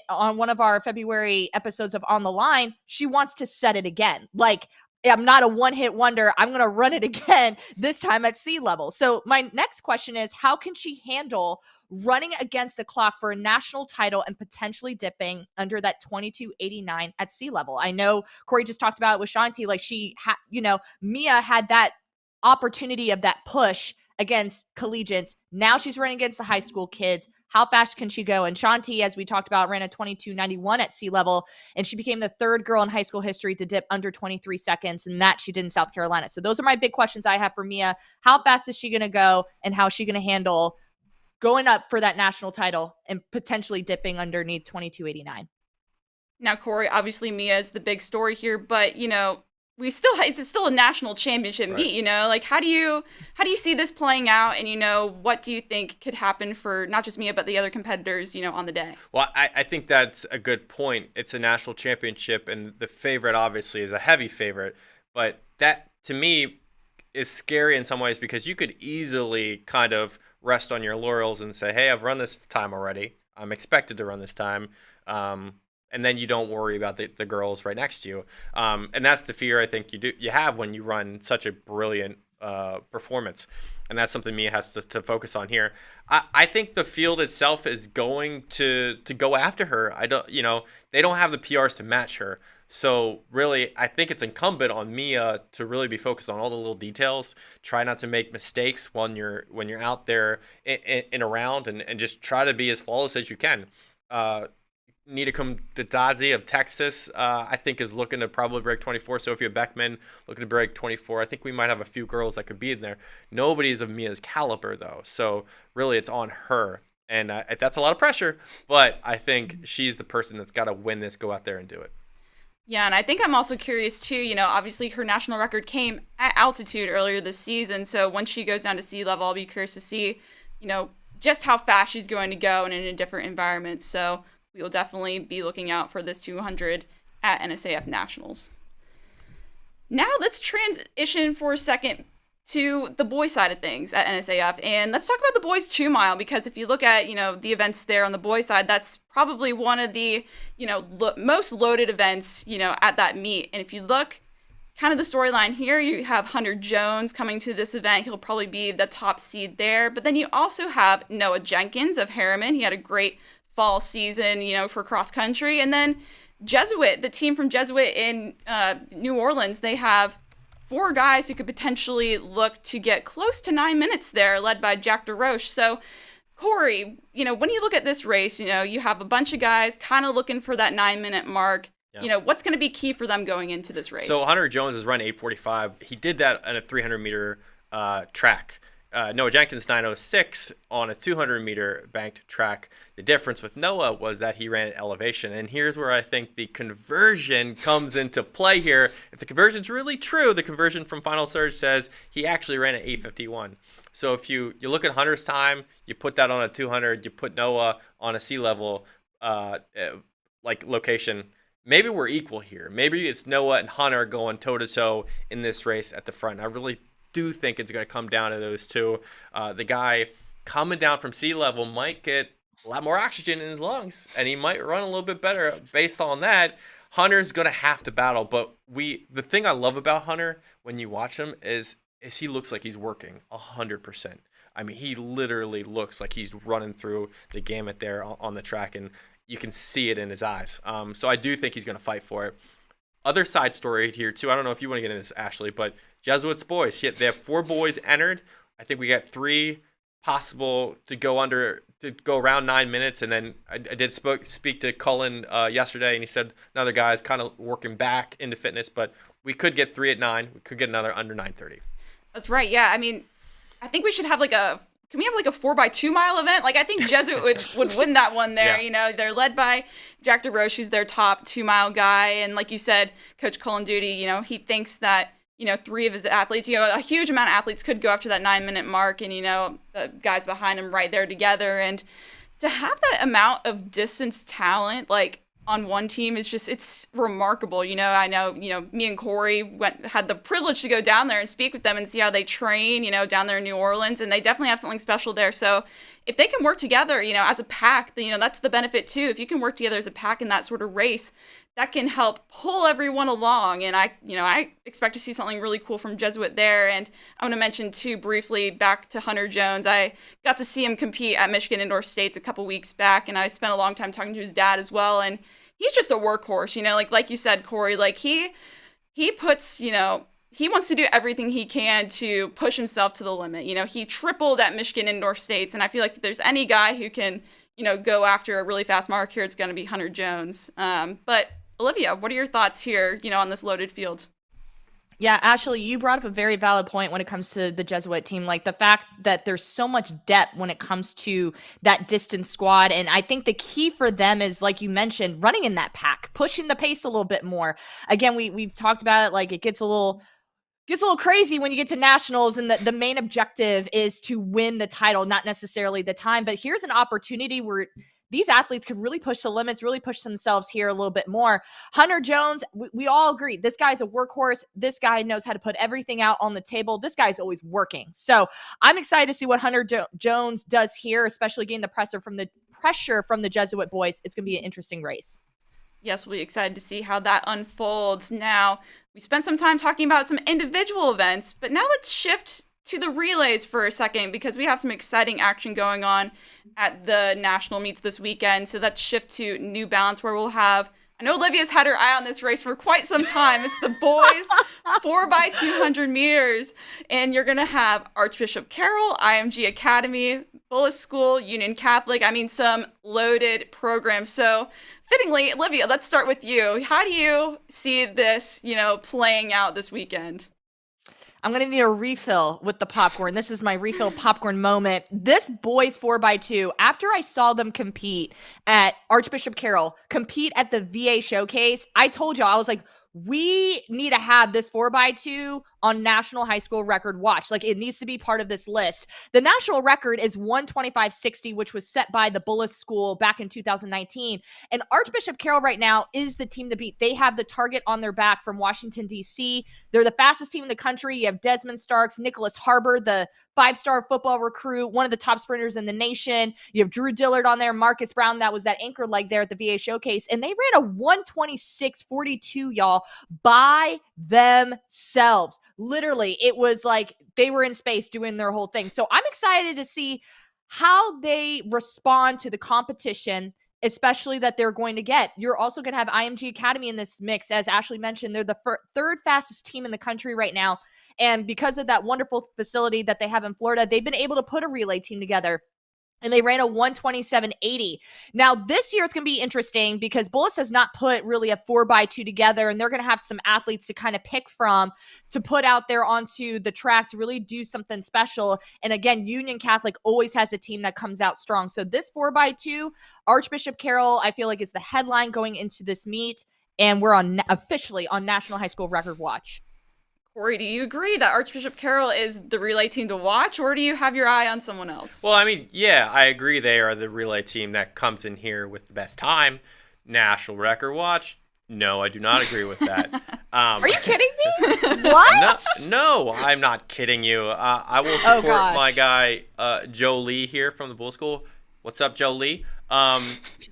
on one of our February episodes of On the Line, she wants to set it again. Like, I'm not a one-hit wonder. I'm going to run it again, this time at sea level. So my next question is, how can she handle running against the clock for a national title and potentially dipping under that 22.89 at sea level? I know Corey just talked about it with Shanti. Like, Mia had that opportunity of that push against collegiates. Now she's running against the high school kids. How fast can she go? And Shanti, as we talked about, ran a 22.91 at sea level, and she became the 3rd girl in high school history to dip under 23 seconds, and that she did in South Carolina. So those are my big questions I have for Mia. How fast is she going to go, and how is she going to handle going up for that national title and potentially dipping underneath 22.89? Now, Corey, obviously Mia is the big story here, but it's still a national championship meet. Like, how do you see this playing out, and what do you think could happen for not just Mia but the other competitors on the day? Well, I think that's a good point. It's a national championship, and the favorite obviously is a heavy favorite, but that to me is scary in some ways, because you could easily kind of rest on your laurels and say, hey, I've run this time already, I'm expected to run this time, and then you don't worry about the girls right next to you. And that's the fear I think you have when you run such a brilliant performance. And that's something Mia has to focus on here. I think the field itself is going to go after her. They don't have the PRs to match her. So really, I think it's incumbent on Mia to really be focused on all the little details. Try not to make mistakes when you're out there in a round, and just try to be as flawless as you can. Niederkumdadazi of Texas, I think, is looking to probably break 24. Sophia Beckman looking to break 24. I think we might have a few girls that could be in there. Nobody's of Mia's caliber, though. So really, it's on her. And that's a lot of pressure. But I think she's the person that's got to win this, go out there and do it. Yeah, and I think I'm also curious too, obviously her national record came at altitude earlier this season. So once she goes down to sea level, I'll be curious to see, just how fast she's going to go and in a different environment. So we will definitely be looking out for this 200 at NSAF Nationals. Now let's transition for a second to the boys side of things at NSAF. And let's talk about the boys 2 mile, because if you look at, the events there on the boys side, that's probably one of the, most loaded events, at that meet. And if you look kind of the storyline here, you have Hunter Jones coming to this event. He'll probably be the top seed there. But then you also have Noah Jenkins of Harriman. He had a great fall season, for cross country. And then Jesuit, the team from Jesuit in New Orleans, they have 4 guys who could potentially look to get close to 9 minutes there, led by Jack DeRoche. So, Corey, when you look at this race, you have a bunch of guys kind of looking for that 9-minute mark. Yeah. What's going to be key for them going into this race? So, Hunter Jones has run 8:45. He did that on a 300-meter track. Noah Jenkins 9:06 on a 200-meter banked track. The difference with Noah was that he ran at elevation, and here's where I think the conversion comes into play here. If the conversion's really true, the conversion from Final Surge says he actually ran at 8:51. So if you look at Hunter's time, you put that on a 200, you put Noah on a sea level location. Maybe we're equal here. Maybe it's Noah and Hunter going toe-to-toe in this race at the front. I really do think it's going to come down to those two. The guy coming down from sea level might get a lot more oxygen in his lungs, and he might run a little bit better based on that. Hunter's going to have to battle, but the thing I love about Hunter when you watch him is he looks like he's working 100%. I mean, he literally looks like he's running through the gamut there on the track, and you can see it in his eyes. So I do think he's going to fight for it. Other side story here, too. I don't know if you want to get into this, Ashley, but Jesuits boys. They have 4 boys entered. I think we got 3 possible to go around 9 minutes. And then I did speak to Cullen yesterday, and he said another guy is kind of working back into fitness, but we could get 3 at 9. We could get another under 9:30. That's right. Yeah. I mean, I think we should have can we have a 4x2 mile event? I think Jesuit would win that one there. Yeah. They're led by Jack DeRoche, who's their top 2 mile guy. And like you said, Coach Cullen Duty, he thinks that, 3 of his athletes, a huge amount of athletes could go after that 9-minute mark, and, the guys behind him right there together. And to have that amount of distance talent, on one team is it's remarkable. I know, me and Corey had the privilege to go down there and speak with them and see how they train, down there in New Orleans, and they definitely have something special there. So if they can work together, as a pack, that's the benefit too. If you can work together as a pack in that sort of race, that can help pull everyone along. And I expect to see something really cool from Jesuit there. And I want to mention too, briefly, back to Hunter Jones. I got to see him compete at Michigan Indoor States a couple weeks back, and I spent a long time talking to his dad as well. And he's just a workhorse, like you said, Corey, he puts, he wants to do everything he can to push himself to the limit. He tripled at Michigan Indoor States, and I feel like if there's any guy who can, go after a really fast mark here, it's going to be Hunter Jones. But Olivia, what are your thoughts here, on this loaded field? Yeah, Ashley, you brought up a very valid point when it comes to the Jesuit team, the fact that there's so much depth when it comes to that distance squad. And I think the key for them is, like you mentioned, running in that pack, pushing the pace a little bit more. Again, we've talked about it, it gets a little crazy when you get to nationals, and the main objective is to win the title, not necessarily the time. But here's an opportunity where these athletes could really push the limits, really push themselves here a little bit more. Hunter Jones, we all agree, this guy's a workhorse. This guy knows how to put everything out on the table. This guy's always working. So I'm excited to see what Hunter Jones does here, especially getting the pressure from the Jesuit boys. It's going to be an interesting race. Yes, we'll be excited to see how that unfolds. Now, we spent some time talking about some individual events, but now let's shift to the relays for a second, because we have some exciting action going on at the national meets this weekend. So let's shift to New Balance, where we'll have, I know Olivia's had her eye on this race for quite some time. It's the boys 4x200 meters. And you're going to have Archbishop Carroll, IMG Academy, Bullis School, Union Catholic. I mean, some loaded programs. So, fittingly, Olivia, let's start with you. How do you see this, playing out this weekend? I'm going to need a refill with the popcorn. This is my refill popcorn moment. This boys 4x2, after I saw them compete at Archbishop Carroll, compete at the VA showcase, I told y'all, I was like, we need to have this 4x2 on National High School Record Watch. Like, it needs to be part of this list. The national record is 125.60, which was set by the Bullis School back in 2019. And Archbishop Carroll right now is the team to beat. They have the target on their back from Washington, D.C. They're the fastest team in the country. You have Desmond Starks, Nicholas Harbor, the 5-star football recruit, one of the top sprinters in the nation. You have Drew Dillard on there, Marcus Brown, that was that anchor leg there at the VA showcase. And they ran a 126.42, y'all, by themselves. Literally, it was like they were in space doing their whole thing. So I'm excited to see how they respond to the competition, especially that they're going to get. You're also going to have IMG Academy in this mix. As Ashley mentioned, they're the third fastest team in the country right now. And because of that wonderful facility that they have in Florida, they've been able to put a relay team together. And they ran a 127.80. Now, this year it's going to be interesting because Bullis has not put really a 4x2 together, and they're going to have some athletes to kind of pick from to put out there onto the track to really do something special. And again, Union Catholic always has a team that comes out strong. So this 4x2, Archbishop Carroll, I feel like is the headline going into this meet, and we're officially on National High School Record Watch. Corey, do you agree that Archbishop Carroll is the relay team to watch, or do you have your eye on someone else? Well, I mean, yeah, I agree they are the relay team that comes in here with the best time. National Record Watch? No, I do not agree with that. Are you kidding me? What? No, I'm not kidding you. I will support my guy, Joe Lee here from the Bull School. What's up, Joe Lee?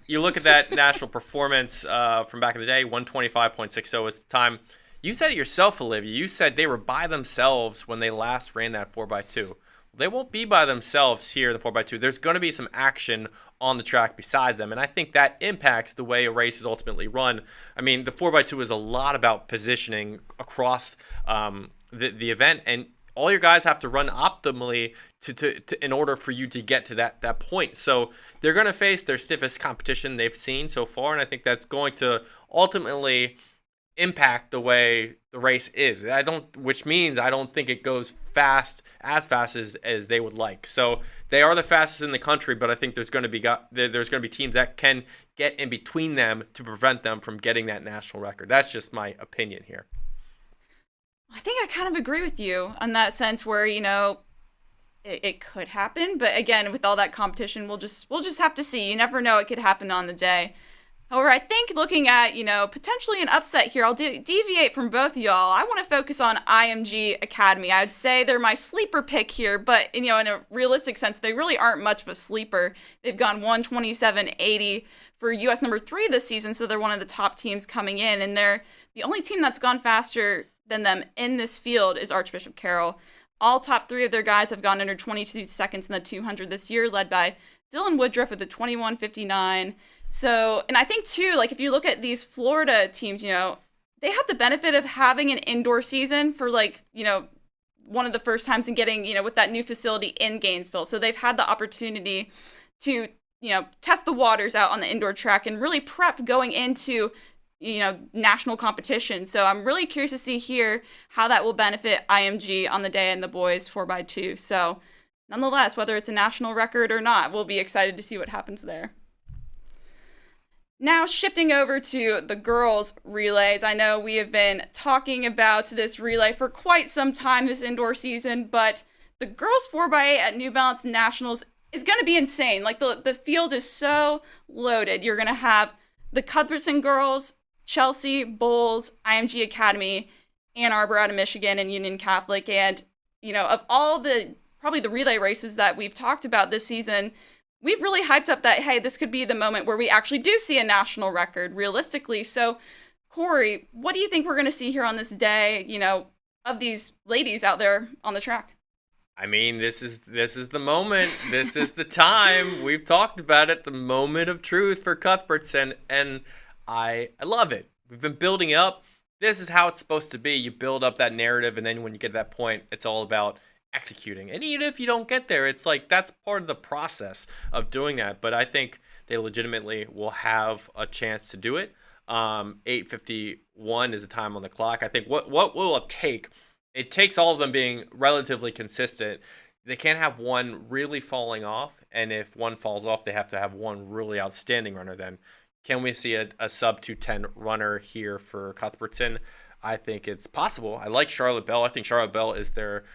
You look at that national performance from back in the day, 125.60 was the time. You said it yourself, Olivia. You said they were by themselves when they last ran that 4x2. They won't be by themselves here in the 4x2. There's going to be some action on the track besides them, and I think that impacts the way a race is ultimately run. I mean, the 4x2 is a lot about positioning across the event, and all your guys have to run optimally to in order for you to get to that point. So they're going to face their stiffest competition they've seen so far, and I think that's going to ultimately impact the way the race is. Which means I don't think it goes as fast as they would like. So they are the fastest in the country, but I think there's going to be teams that can get in between them to prevent them from getting that national record. That's just my opinion here. I think I kind of agree with you on that sense where, it could happen, but again, with all that competition, we'll just have to see. You never know, it could happen on the day. However, I think looking at, potentially an upset here, I'll deviate from both of y'all. I want to focus on IMG Academy. I'd say they're my sleeper pick here, but, in a realistic sense, they really aren't much of a sleeper. They've gone 127.80 for US number 3 this season, so they're one of the top teams coming in, and they're the only team that's gone faster than them in this field is Archbishop Carroll. All top 3 of their guys have gone under 22 seconds in the 200 this year, led by Dylan Woodruff with a 21.59. So, and I think too, like if you look at these Florida teams, they had the benefit of having an indoor season for one of the first times in getting, with that new facility in Gainesville. So they've had the opportunity to, test the waters out on the indoor track and really prep going into, national competition. So I'm really curious to see here how that will benefit IMG on the day in the boys 4x2. So nonetheless, whether it's a national record or not, we'll be excited to see what happens there. Now, shifting over to the girls' relays. I know we have been talking about this relay for quite some time this indoor season, but the girls' 4x8 at New Balance Nationals is going to be insane. Like, the field is so loaded. You're going to have the Cuthbertson girls, Chelsea, Bulls, IMG Academy, Ann Arbor out of Michigan, and Union Catholic. And, of all probably the relay races that we've talked about this season, we've really hyped up that, hey, this could be the moment where we actually do see a national record realistically. So, Corey, what do you think we're going to see here on this day, of these ladies out there on the track? I mean, this is the moment. This is the time. We've talked about it, the moment of truth for Cuthbertson, and I love it. We've been building up. This is how it's supposed to be. You build up that narrative, and then when you get to that point, it's all about executing. And even if you don't get there, it's like that's part of the process of doing that. But I think they legitimately will have a chance to do it. 8:51 is the time on the clock. I think what will it take? It takes all of them being relatively consistent. They can't have one really falling off, and if one falls off, they have to have one really outstanding runner. Then, can we see a sub 210 runner here for Cuthbertson? I think it's possible. I like Charlotte Bell. I think Charlotte Bell is their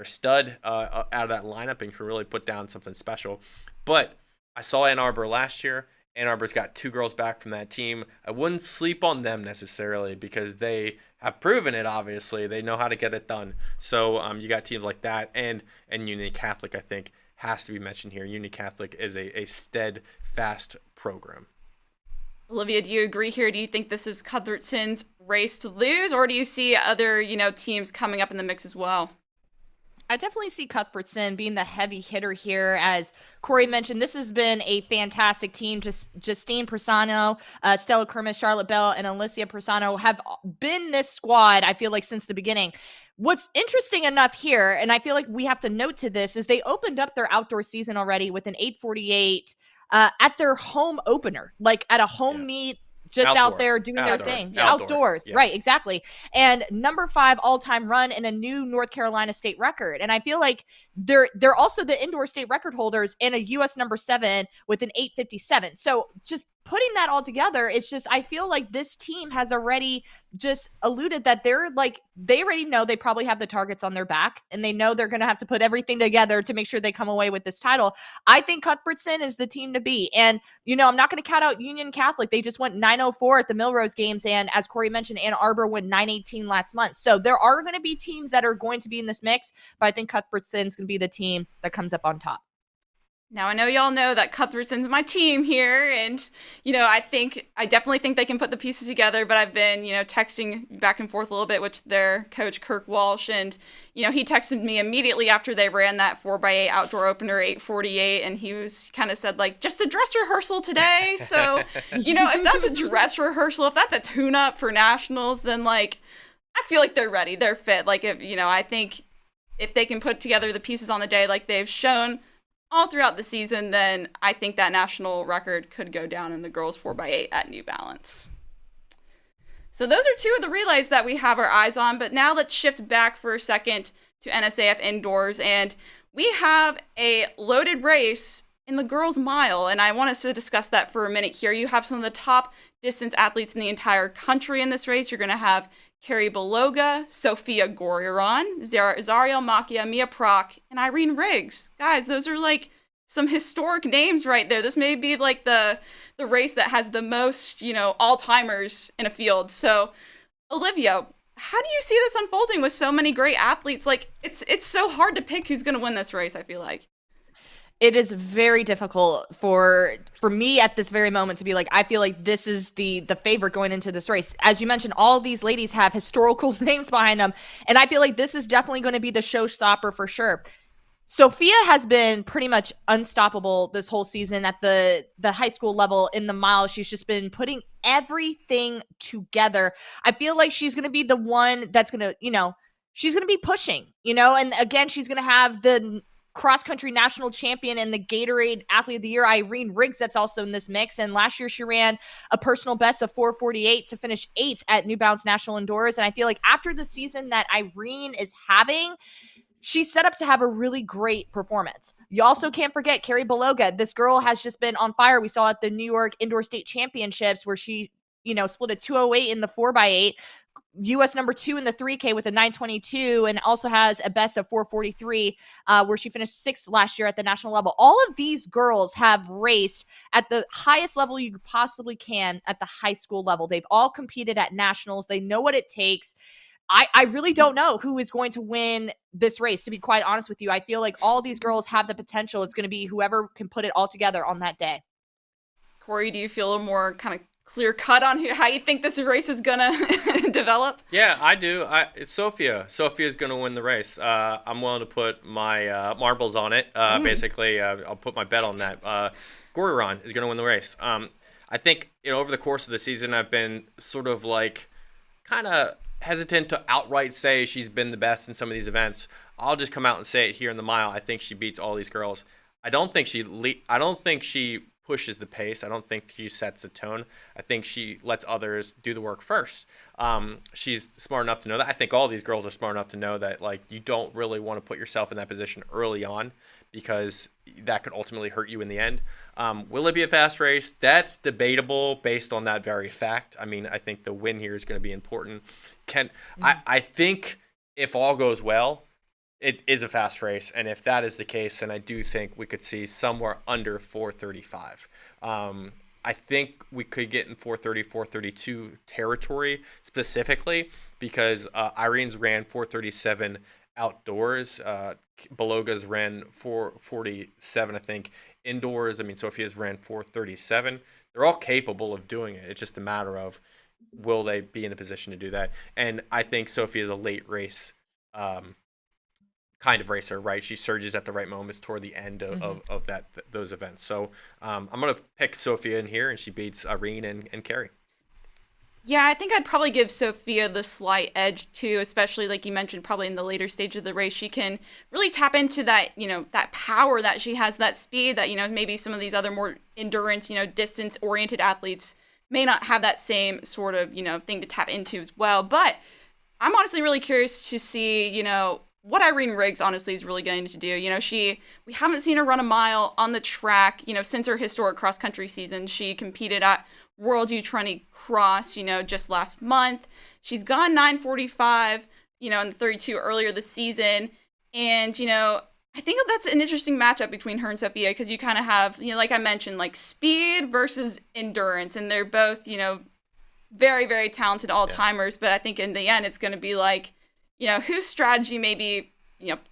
stud out of that lineup and can really put down something special. But I saw Ann Arbor last year. Ann Arbor's got 2 girls back from that team. I wouldn't sleep on them necessarily because they have proven it. Obviously, they know how to get it done. So you got teams like that, and Union Catholic, I think, has to be mentioned here. Union Catholic is a steadfast program. Olivia, do you agree here? Do you think this is Cuthbertson's race to lose, or do you see other, teams coming up in the mix as well? I definitely see Cuthbertson being the heavy hitter here. As Corey mentioned, this has been a fantastic team. Justine Persano, Stella Kermis, Charlotte Bell, and Alicia Persano have been this squad, I feel like, since the beginning. What's interesting enough here, and I feel like we have to note to this, is they opened up their outdoor season already with an 8:48 at their home opener, like at a home meet, just out there doing their thing. Outdoors. Yeah. Right, exactly. And number 5 all-time run in a new North Carolina state record. And I feel like they're also the indoor state record holders and a U.S. number 7 with an 8:57. So just putting that all together, it's just, I feel like this team has already just alluded that they already know they probably have the targets on their back, and they know they're going to have to put everything together to make sure they come away with this title. I think Cuthbertson is the team to beat. And, I'm not going to count out Union Catholic. They just went 904 at the Millrose games. And as Corey mentioned, Ann Arbor went 918 last month. So there are going to be teams that are going to be in this mix, but I think Cuthbertson's going to be the team that comes up on top. Now, I know y'all know that Cuthbertson's my team here, and, I definitely think they can put the pieces together, but I've been, texting back and forth a little bit with their coach, Kirk Walsh, and, he texted me immediately after they ran that 4x8 outdoor opener, 8:48, and he kind of said, like, just a dress rehearsal today, so, if that's a dress rehearsal, if that's a tune-up for nationals, then, like, I feel like they're ready, they're fit, like, if, I think if they can put together the pieces on the day like they've shown all throughout the season, then I think that national record could go down in the girls 4x8 at New Balance. So those are 2 of the relays that we have our eyes on, but now let's shift back for a second to NSAF indoors, and we have a loaded race in the girls mile, and I want us to discuss that for a minute here. You have some of the top distance athletes in the entire country in this race. You're going to have Carrie Beloga, Sophia Goriron, Zariel Makia, Mia Proc, and Irene Riggs. Guys, those are like some historic names right there. This may be like the race that has the most, all-timers in a field. So, Olivia, how do you see this unfolding with so many great athletes? Like, it's so hard to pick who's going to win this race, I feel like. It is very difficult for me at this very moment to be like, I feel like this is the favorite going into this race. As you mentioned, all of these ladies have historical names behind them, and I feel like this is definitely going to be the showstopper for sure. Sophia has been pretty much unstoppable this whole season at the high school level in the mile. She's just been putting everything together. I feel like she's going to be the one that's going to, she's going to be pushing, and again, she's going to have the cross-country national champion and the Gatorade Athlete of the Year, Irene Riggs, that's also in this mix. And last year she ran a personal best of 4:48 to finish 8th at New Balance National Indoors. And I feel like after the season that Irene is having, she's set up to have a really great performance. You also can't forget Carrie Beloga. This girl has just been on fire. We saw at the New York Indoor State Championships where she, split a 208 in the 4x8. U.S. number 2 in the 3K with a 922, and also has a best of 4:43, where she finished 6th last year at the national level. All of these girls have raced at the highest level you possibly can at the high school level. They've all competed at nationals. They know what it takes. I really don't know who is going to win this race, to be quite honest with you. I feel like all these girls have the potential. It's going to be whoever can put it all together on that day. Corey, do you feel a more kind of clear cut on how you think this race is gonna develop? Yeah, I do. It's Sophia. Sophia's gonna win the race. I'm willing to put my marbles on it. Basically, I'll put my bet on that. Goriron is gonna win the race. I think over the course of the season, I've been sort of like kind of hesitant to outright say she's been the best in some of these events. I'll just come out and say it here in the mile. I think she beats all these girls. I don't think she pushes the pace. I don't think she sets the tone. I think she lets others do the work first. She's smart enough to know that. I think all these girls are smart enough to know that, like, you don't really want to put yourself in that position early on, because that could ultimately hurt you in the end. Will it be a fast race? That's debatable based on that very fact. I mean, I think the win here is going to be important. I think if all goes well, it is a fast race, and if that is the case, then I do think we could see somewhere under 4:35. I think we could get in 4:30, 4:32 territory specifically, because Irene's ran 4:37 outdoors. Beloga's ran 4:47, I think, indoors. I mean, Sophia's ran 4:37. They're all capable of doing it. It's just a matter of, will they be in a position to do that? And I think Sophia is a late race kind of racer, right? She surges at the right moments toward the end of those events. So I'm going to pick Sophia in here, and she beats Irene and Carrie. Yeah, I think I'd probably give Sophia the slight edge too, especially like you mentioned, probably in the later stage of the race. She can really tap into that, that power that she has, that speed that, maybe some of these other more endurance, distance oriented athletes may not have that same sort of, thing to tap into as well. But I'm honestly really curious to see, what Irene Riggs honestly is really going to do. We haven't seen her run a mile on the track, since her historic cross country season. She competed at World U20 Cross, just last month. She's gone 9:45, in the 32 earlier this season. And, I think that's an interesting matchup between her and Sophia, because you kind of have, like I mentioned, like speed versus endurance. And they're both, very, very talented all-timers. But I think in the end, it's going to be like, whose strategy maybe,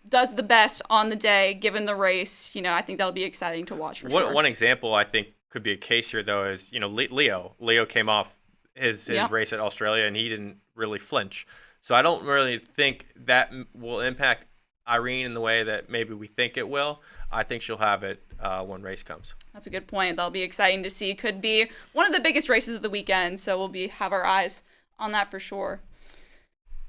does the best on the day, given the race. I think that'll be exciting to watch for sure. One example I think could be a case here, though, is, Leo. Leo came off his race at Australia, and he didn't really flinch. So I don't really think that will impact Irene in the way that maybe we think it will. I think she'll have it when race comes. That's a good point. That'll be exciting to see. Could be one of the biggest races of the weekend, so we'll have our eyes on that for sure.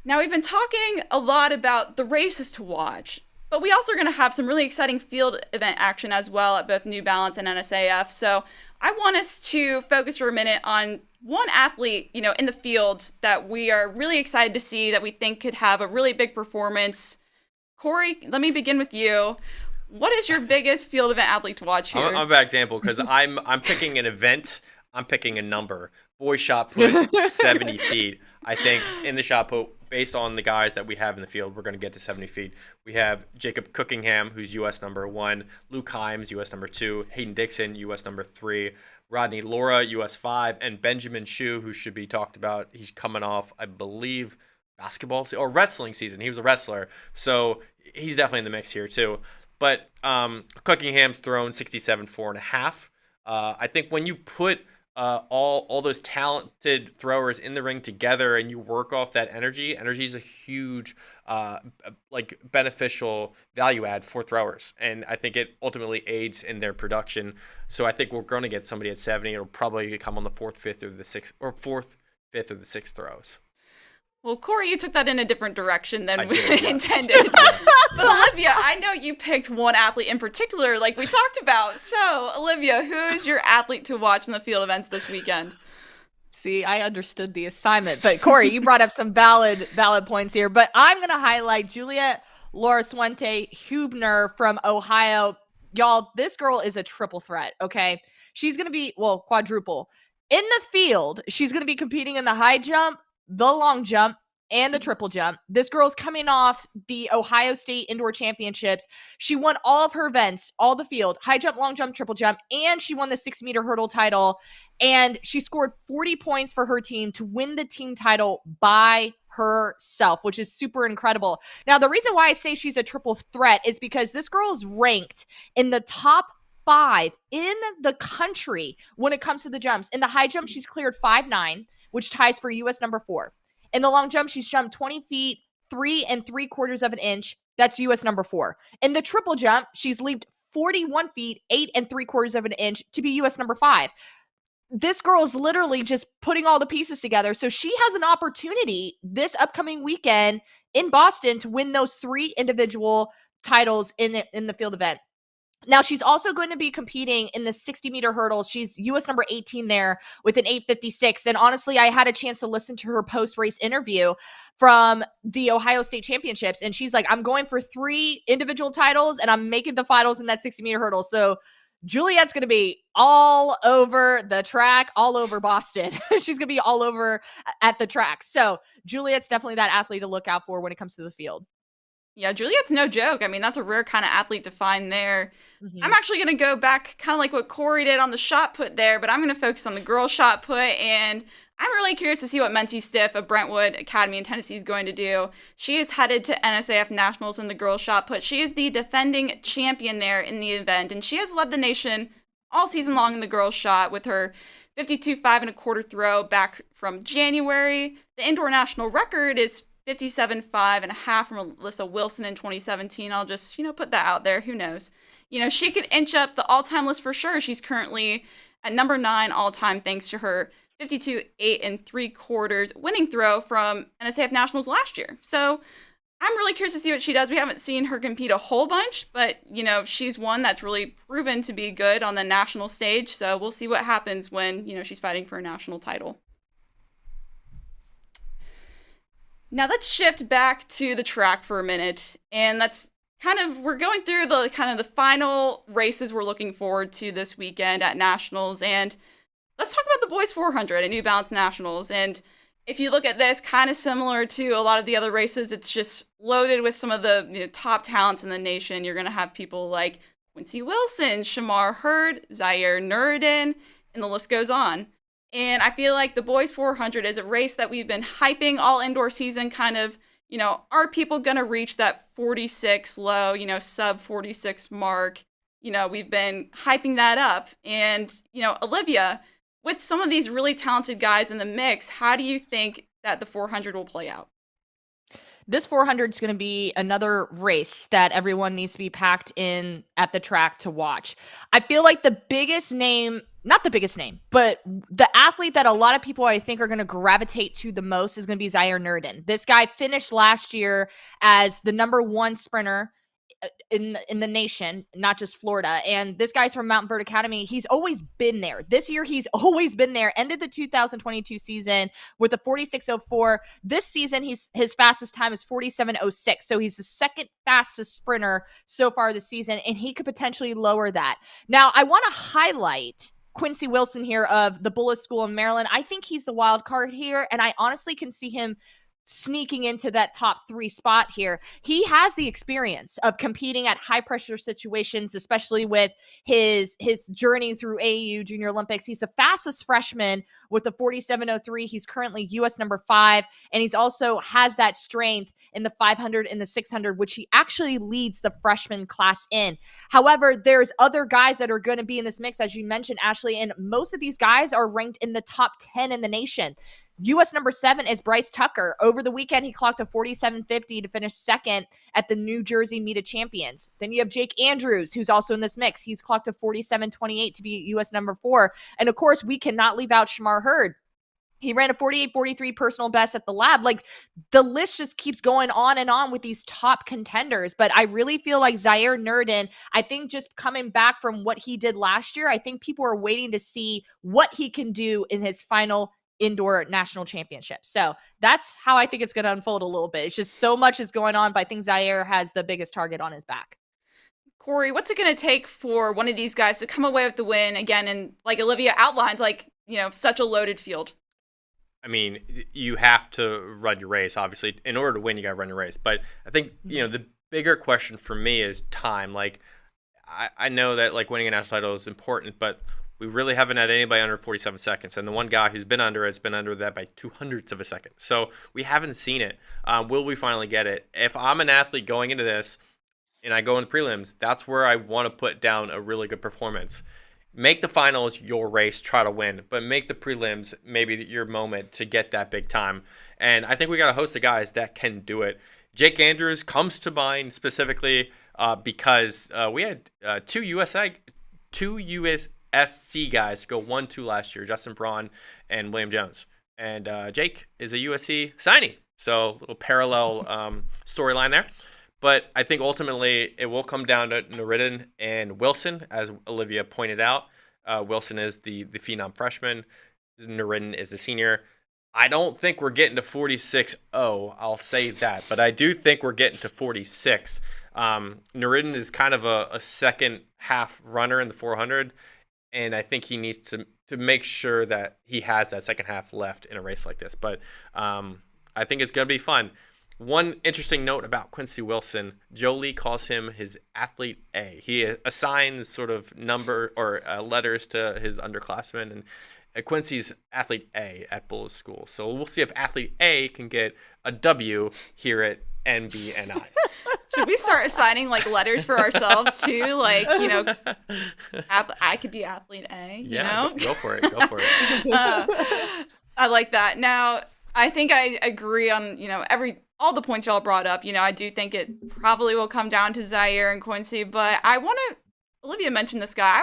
Now, we've been talking a lot about the races to watch, but we also are going to have some really exciting field event action as well at both New Balance and NSAF. So I want us to focus for a minute on one athlete, in the field that we are really excited to see, that we think could have a really big performance. Corey, let me begin with you. What is your biggest field event athlete to watch here? I'm a bad example, because I'm picking an event. I'm picking a number. Boys shot put 70 feet. I think in the shot put, based on the guys that we have in the field, we're going to get to 70 feet. We have Jacob Cookingham, who's U.S. number 1, Luke Himes, U.S. number 2, Hayden Dixon, U.S. number 3, Rodney Laura, U.S. 5, and Benjamin Shu, who should be talked about. He's coming off, I believe, basketball or wrestling season. He was a wrestler, so he's definitely in the mix here too. But Cookingham's thrown 67.5. I think when you put all those talented throwers in the ring together and you work off that energy is a huge beneficial value add for throwers, and I think it ultimately aids in their production. So I think we're going to get somebody at 70. It'll probably come on the fourth, fifth, or the sixth throws. Well, Corey, you took that in a different direction than we intended. But Olivia, I know you picked one athlete in particular, like we talked about. So, Olivia, who's your athlete to watch in the field events this weekend? See, I understood the assignment. But Corey, you brought up some valid points here. But I'm going to highlight Juliet Lauraswente Hubner from Ohio. Y'all, this girl is a triple threat, okay? She's going to be, quadruple. In the field, she's going to be competing in the high jump, the long jump, and the triple jump. This girl's coming off the Ohio State Indoor Championships. She won all of her events, all the field, high jump, long jump, triple jump, and she won the 6-meter hurdle title. And she scored 40 points for her team to win the team title by herself, which is super incredible. Now, the reason why I say she's a triple threat is because this girl is ranked in the top 5 in the country when it comes to the jumps. In the high jump, she's cleared 5.9, which ties for U.S. number 4. In the long jump, she's jumped 20 feet, 3 3/4 of an inch. That's U.S. number 4. In the triple jump, she's leaped 41 feet, 8 3/4 of an inch to be U.S. number 5. this girl is literally just putting all the pieces together. So she has an opportunity this upcoming weekend in Boston to win those 3 individual titles in the field event. Now, she's also going to be competing in the 60-meter hurdles. She's U.S. number 18 there with an 8:56. And honestly, I had a chance to listen to her post-race interview from the Ohio State Championships. And she's like, I'm going for 3 individual titles, and I'm making the finals in that 60-meter hurdle. So Juliet's going to be all over the track, all over Boston. She's going to be all over at the track. So Juliet's definitely that athlete to look out for when it comes to the field. Yeah, Juliet's no joke. I mean, that's a rare kind of athlete to find there. Mhm. I'm actually going to go back kind of like what Corey did on the shot put there, but I'm going to focus on the girl shot put, and I'm really curious to see what Mency Stiff of Brentwood Academy in Tennessee is going to do. She is headed to NSAF Nationals in the girl shot put. She is the defending champion there in the event, and she has led the nation all season long in the girl shot with her 52.5 and a quarter throw back from January. The indoor national record is 57.5 and a half from Alyssa Wilson in 2017. I'll just, put that out there. Who knows? She could inch up the all-time list for sure. She's currently at number 9 all-time thanks to her 52.8 and 3/4 winning throw from NSAF Nationals last year. So I'm really curious to see what she does. We haven't seen her compete a whole bunch, but, she's one that's really proven to be good on the national stage. So we'll see what happens when, she's fighting for a national title. Now let's shift back to the track for a minute, and we're going through the final races we're looking forward to this weekend at Nationals, and let's talk about the boys 400 at New Balance Nationals. And if you look at this, kind of similar to a lot of the other races, it's just loaded with some of the top talents in the nation. You're going to have people like Quincy Wilson, Shamar Hurd, Zaire Nuruddin, and the list goes on. And I feel like the boys 400 is a race that we've been hyping all indoor season, are people going to reach that 46 low, sub 46 mark? We've been hyping that up. And, Olivia, with some of these really talented guys in the mix, how do you think that the 400 will play out? This 400 is going to be another race that everyone needs to be packed in at the track to watch. I feel like the biggest name, not the biggest name, but the athlete that a lot of people I think are going to gravitate to the most is going to be Zaire Nuruddin. This guy finished last year as the number 1 sprinter in the nation, not just Florida. And this guy's from Mountain Bird Academy. He's always been there. This year, he's always been there. Ended the 2022 season with a 46.04. This season, his fastest time is 47.06. So he's the second fastest sprinter so far this season, and he could potentially lower that. Now, I want to highlight Quincy Wilson here of the Bullis School in Maryland. I think he's the wild card here, and I honestly can see him sneaking into that top 3 spot here. He has the experience of competing at high pressure situations, especially with his journey through AAU Junior Olympics. He's the fastest freshman with a 47.03. He's currently US number 5, and he's also has that strength in the 500 and the 600, which he actually leads the freshman class in. However, there's other guys that are going to be in this mix, as you mentioned, Ashley, and most of these guys are ranked in the top 10 in the nation. U.S. number 7 is Bryce Tucker. Over the weekend, he clocked a 47.50 to finish second at the New Jersey Meet of Champions. Then you have Jake Andrews, who's also in this mix. He's clocked a 47.28 to be U.S. number 4. And of course, we cannot leave out Shamar Hurd. He ran a 48.43 personal best at the lab. Like, the list just keeps going on and on with these top contenders. But I really feel like Zaire Nuruddin, I think just coming back from what he did last year, I think people are waiting to see what he can do in his final indoor national championship. So that's how I think it's going to unfold a little bit. It's just so much is going on, but I think Zaire has the biggest target on his back. Corey, what's it going to take for one of these guys to come away with the win again? And like Olivia outlined, such a loaded field. I mean, you have to run your race, obviously. In order to win, you got to run your race. But I think, the bigger question for me is time. Like, I know that, winning a national title is important, but we really haven't had anybody under 47 seconds. And the one guy who's been under it's been under that by 0.02 of a second. So we haven't seen it. Will we finally get it? If I'm an athlete going into this and I go into prelims, that's where I want to put down a really good performance. Make the finals your race, try to win, but make the prelims maybe your moment to get that big time. And I think we got a host of guys that can do it. Jake Andrews comes to mind specifically because we had two USC guys to go 1-2 last year, Justin Braun and William Jones. And Jake is a USC signee. So a little parallel storyline there. But I think ultimately it will come down to Nuridin and Wilson, as Olivia pointed out. Wilson is the phenom freshman. Nuridin is the senior. I don't think we're getting to 46-0. I'll say that. But I do think we're getting to 46. Nuridin is kind of a second half runner in the 400. And I think he needs to make sure that he has that second half left in a race like this. But I think it's going to be fun. One interesting note about Quincy Wilson, Jolie calls him his athlete A. He assigns sort of number or letters to his underclassmen, and Quincy's athlete A at Bullis School. So we'll see if athlete A can get a W here at NBNI. Should we start assigning like letters for ourselves too? Like, you know, I could be athlete A, you know? Go for it. Go for it. I like that. Now, I think I agree on, you know, all the points y'all brought up. You know, I do think it probably will come down to Zaire and Quincy, but Olivia mentioned this guy.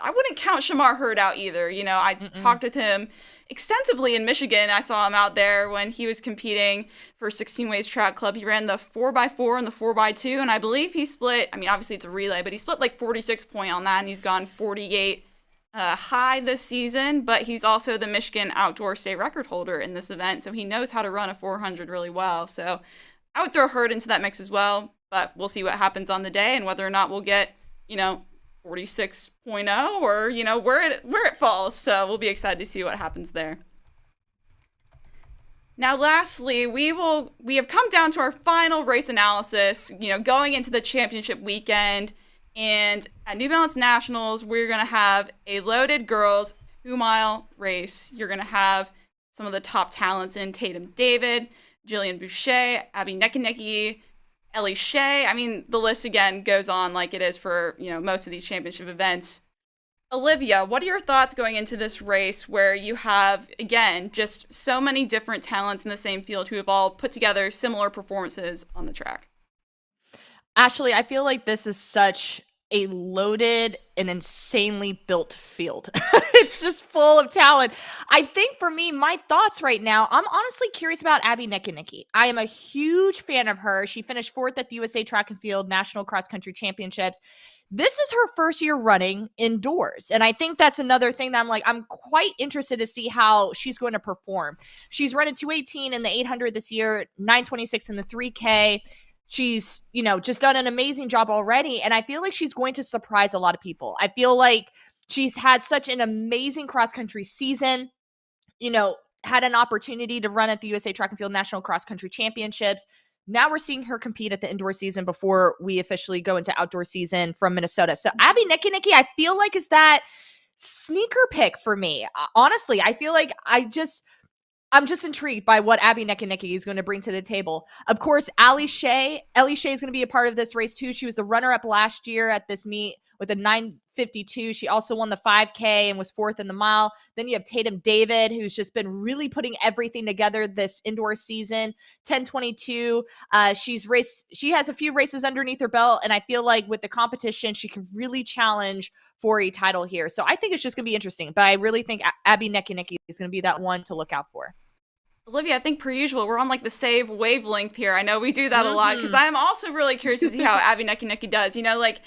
I wouldn't count Shamar Hurd out either. You know, I talked with him extensively in Michigan. I saw him out there when he was competing for 16 Ways Track Club. He ran the 4x4 and the 4x2, and I believe he split, I mean, obviously it's a relay, but he split like 46 point on that, and he's gone 48 high this season, but he's also the Michigan outdoor state record holder in this event, so he knows how to run a 400 really well. So I would throw Hurd into that mix as well, but we'll see what happens on the day and whether or not we'll get, you know, 46.0 or, you know, where it falls. So we'll be excited to see what happens there. Now, lastly, we have come down to our final race analysis, you know, going into the championship weekend. And at New Balance Nationals, we're going to have a loaded girls 2-mile race. You're going to have some of the top talents in Tatum David, Jillian Boucher, Abby Neckenecke, Ellie Shea. I mean, the list again goes on like it is for, you know, most of these championship events. Olivia, what are your thoughts going into this race where you have, again, just so many different talents in the same field who have all put together similar performances on the track? Ashley, I feel like this is such a loaded and insanely built field. It's just full of talent. I think for me, my thoughts right now, I'm honestly curious about Abby Neckenecke. I am a huge fan of her. She finished 4th at the USA Track and Field National Cross Country Championships. This is her first year running indoors. And I think that's another thing that I'm quite interested to see how she's going to perform. She's running 218 in the 800 this year, 926 in the 3K. She's, you know, just done an amazing job already. And I feel like she's going to surprise a lot of people. I feel like she's had such an amazing cross-country season, you know, had an opportunity to run at the USA Track and Field National Cross Country Championships. Now we're seeing her compete at the indoor season before we officially go into outdoor season from Minnesota. So Abby Neckenecke, I feel like is that sneaker pick for me. Honestly, I feel like I'm just intrigued by what Abby Neckenecke is going to bring to the table. Of course, Ellie Shea is going to be a part of this race too. She was the runner-up last year at this meet with a 9:52. She also won the 5K and was 4th in the mile. Then you have Tatum David, who's just been really putting everything together this indoor season. 10:22. She has a few races underneath her belt, and I feel like with the competition, she can really challenge for a title here. So I think it's just going to be interesting. But I really think Abby Neckenecke is going to be that one to look out for. Olivia, I think per usual, we're on like the save wavelength here. I know we do that a lot because I'm also really curious to see how Abby Neckenecke does. You know, like,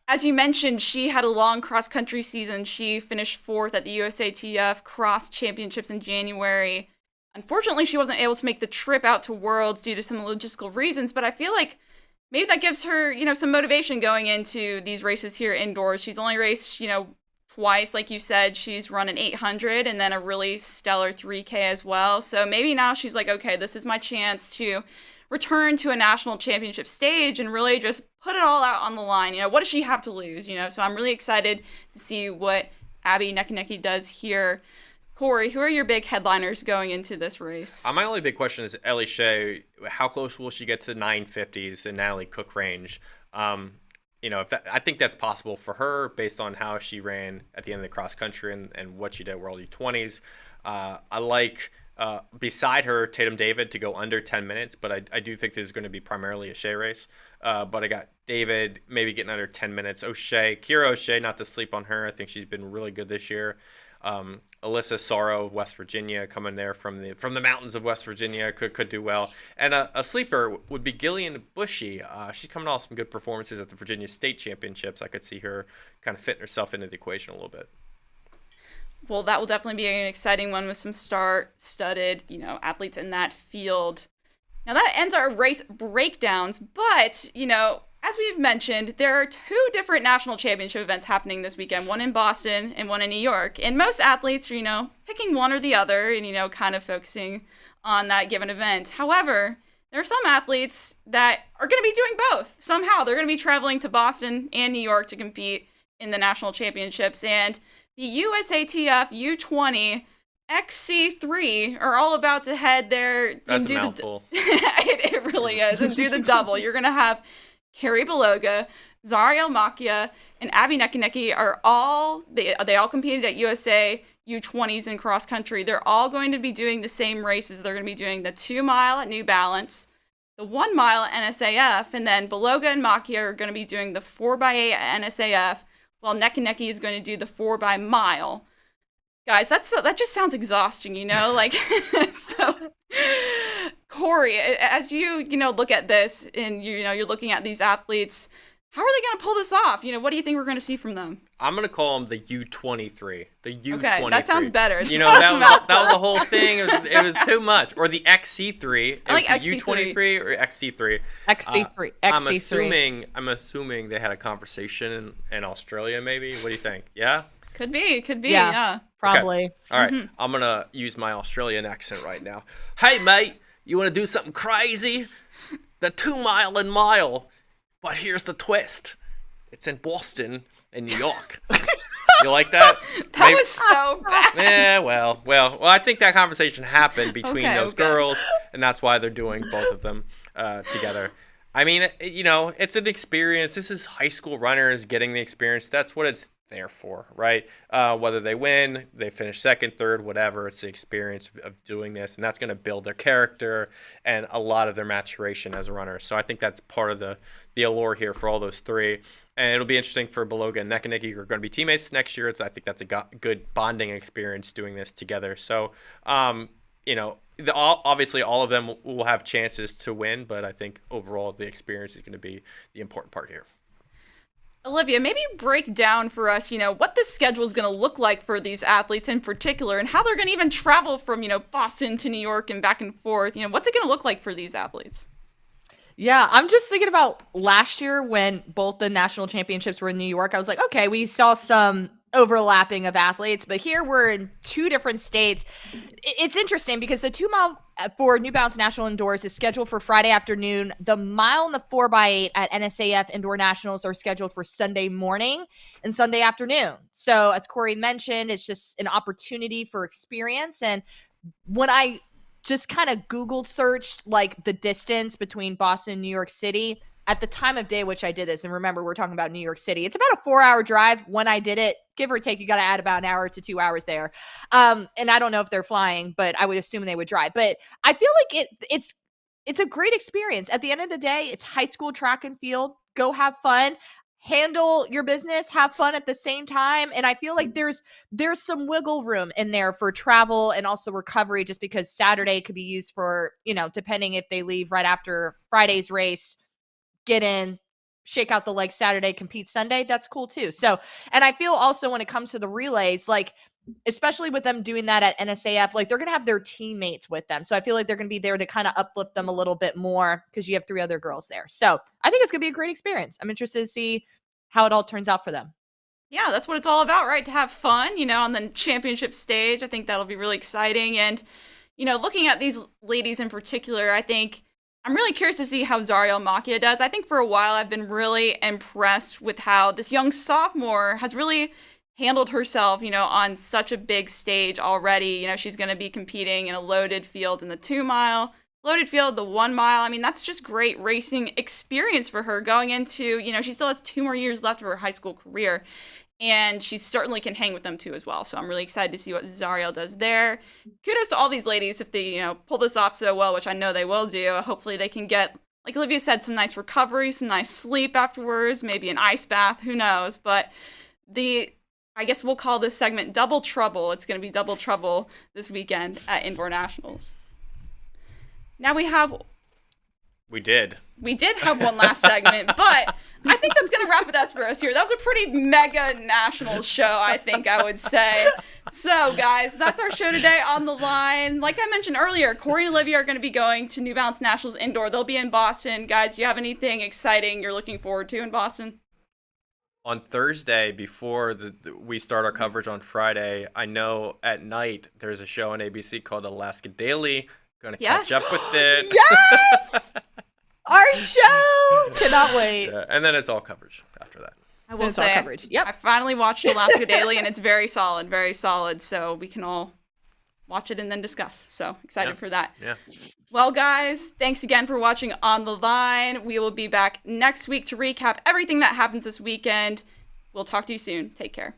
as you mentioned, she had a long cross-country season. She finished 4th at the USATF Cross Championships in January. Unfortunately, she wasn't able to make the trip out to Worlds due to some logistical reasons, but I feel like maybe that gives her, you know, some motivation going into these races here indoors. She's only raced, you know, twice, like you said. She's run an 800 and then a really stellar 3K as well. So maybe now she's like, okay, this is my chance to return to a national championship stage and really just put it all out on the line. You know, what does she have to lose? You know, so I'm really excited to see what Abby Neckenecke does here. Corey, who are your big headliners going into this race? My only big question is Ellie Shea. How close will she get to the 950s in Natalie Cook range? You know, I think that's possible for her based on how she ran at the end of the cross country and what she did at World U20s. I like beside her, Tatum David, to go under 10 minutes, but I do think this is going to be primarily a Shea race. But I got David maybe getting under 10 minutes. Kira O'Shea, not to sleep on her. I think she's been really good this year. Alyssa Sorrow, West Virginia, coming there from the mountains of West Virginia, could do well. And a sleeper would be Gillian Bushy. She's coming off some good performances at the Virginia State Championships. I could see her kind of fitting herself into the equation a little bit. Well, that will definitely be an exciting one with some star-studded, athletes in that field. Now that ends our race breakdowns, but, as we've mentioned, there are 2 different national championship events happening this weekend, one in Boston and one in New York. And most athletes are, picking one or the other and, kind of focusing on that given event. However, there are some athletes that are going to be doing both. Somehow they're going to be traveling to Boston and New York to compete in the national championships. And the USATF U20 XC3 are all about to head there. That's a mouthful. It really is. And do the double. You're going to have Carrie Beloga, Zariel Makia, and Abby Nekineki they all competed at USA U20s in cross country. They're all going to be doing the same races. They're going to be doing the 2 mile at New Balance, the 1 mile at NSAF, and then Beloga and Makia are going to be doing the 4x8 at NSAF, while Nekineki is going to do the 4 by mile. Guys, that just sounds exhausting, so Corey, as you look at this and you're looking at these athletes, how are they going to pull this off? What do you think we're going to see from them? I'm going to call them the U23. The U23. Okay, that sounds better. That was the whole thing. It was too much. Or the XC3. I like XC3. U23 or XC3. XC3. I'm assuming they had a conversation in Australia maybe. What do you think? Yeah? Could be. Yeah. Probably. Okay. All right. I'm going to use my Australian accent right now. Hey, mate, you want to do something crazy? The 2 mile. But here's the twist. It's in Boston and New York. You like that? That was so bad. Yeah, well, I think that conversation happened between those girls, and that's why they're doing both of them together. I mean, it's an experience. This is high school runners getting the experience. That's what it's there for, right? Whether they win, they finish second, third, whatever, it's the experience of doing this, and that's going to build their character and a lot of their maturation as a runner. So I think that's part of the allure here for all those 3. And it'll be interesting for Beloga and Nekineki, who are going to be teammates next year. I think that's a good bonding experience doing this together. So, obviously all of them will have chances to win, but I think overall the experience is going to be the important part here. Olivia, maybe break down for us, what the schedule is going to look like for these athletes in particular and how they're going to even travel from, Boston to New York and back and forth. What's it going to look like for these athletes? Yeah, I'm just thinking about last year when both the national championships were in New York. I was like, okay, we saw some overlapping of athletes, but here we're in 2 different states. It's interesting because the 2 mile for New Balance National Indoors is scheduled for Friday afternoon. The mile and the 4x8 at NSAF Indoor Nationals are scheduled for Sunday morning and Sunday afternoon. So as Corey mentioned, it's just an opportunity for experience. And when I just kind of Googled searched like the distance between Boston and New York City at the time of day which I did this, and remember we're talking about New York City, it's about a 4-hour drive when I did it, give or take. You got to add about an hour to 2 hours there, and I don't know if they're flying, but I would assume they would drive. But I feel like it's a great experience. At the end of the day, it's high school track and field. Go have fun, handle your business, have fun at the same time. And I feel like there's some wiggle room in there for travel and also recovery, just because Saturday could be used for, depending if they leave right after Friday's race, get in, shake out the legs Saturday, compete Sunday. That's cool too. So, and I feel also when it comes to the relays, like, especially with them doing that at NSAF, like they're going to have their teammates with them. So I feel like they're going to be there to kind of uplift them a little bit more because you have 3 other girls there. So I think it's going to be a great experience. I'm interested to see how it all turns out for them. Yeah, that's what it's all about, right? To have fun, on the championship stage. I think that'll be really exciting. And, looking at these ladies in particular, I think I'm really curious to see how Zariel Makia does. I think for a while I've been really impressed with how this young sophomore has really handled herself, on such a big stage already. She's going to be competing in a loaded field in the 2 mile, loaded field, the 1 mile. I mean, that's just great racing experience for her going into, she still has 2 more years left of her high school career. And she certainly can hang with them too as well. So I'm really excited to see what Zariel does there. Kudos to all these ladies if they, pull this off so well, which I know they will do. Hopefully they can get, like Olivia said, some nice recovery, some nice sleep afterwards, maybe an ice bath, who knows. But I guess we'll call this segment Double Trouble. It's going to be Double Trouble this weekend at Indoor Nationals. Now we did have one last segment, but I think that's going to wrap it up for us here. That was a pretty mega national show, I think I would say. So, guys, that's our show today on the line. Like I mentioned earlier, Corey and Olivia are going to be going to New Balance Nationals Indoor. They'll be in Boston. Guys, do you have anything exciting you're looking forward to in Boston? On Thursday, before we start our coverage on Friday, I know at night there's a show on ABC called Alaska Daily. Going to catch up with it. Yes! Our show! Cannot wait. Yeah, and then it's all coverage after that. I will say, I finally watched Alaska Daily, and it's very solid. So we can all watch it and then discuss. So excited for that. Yeah. Well, guys, thanks again for watching On the Line. We will be back next week to recap everything that happens this weekend. We'll talk to you soon. Take care.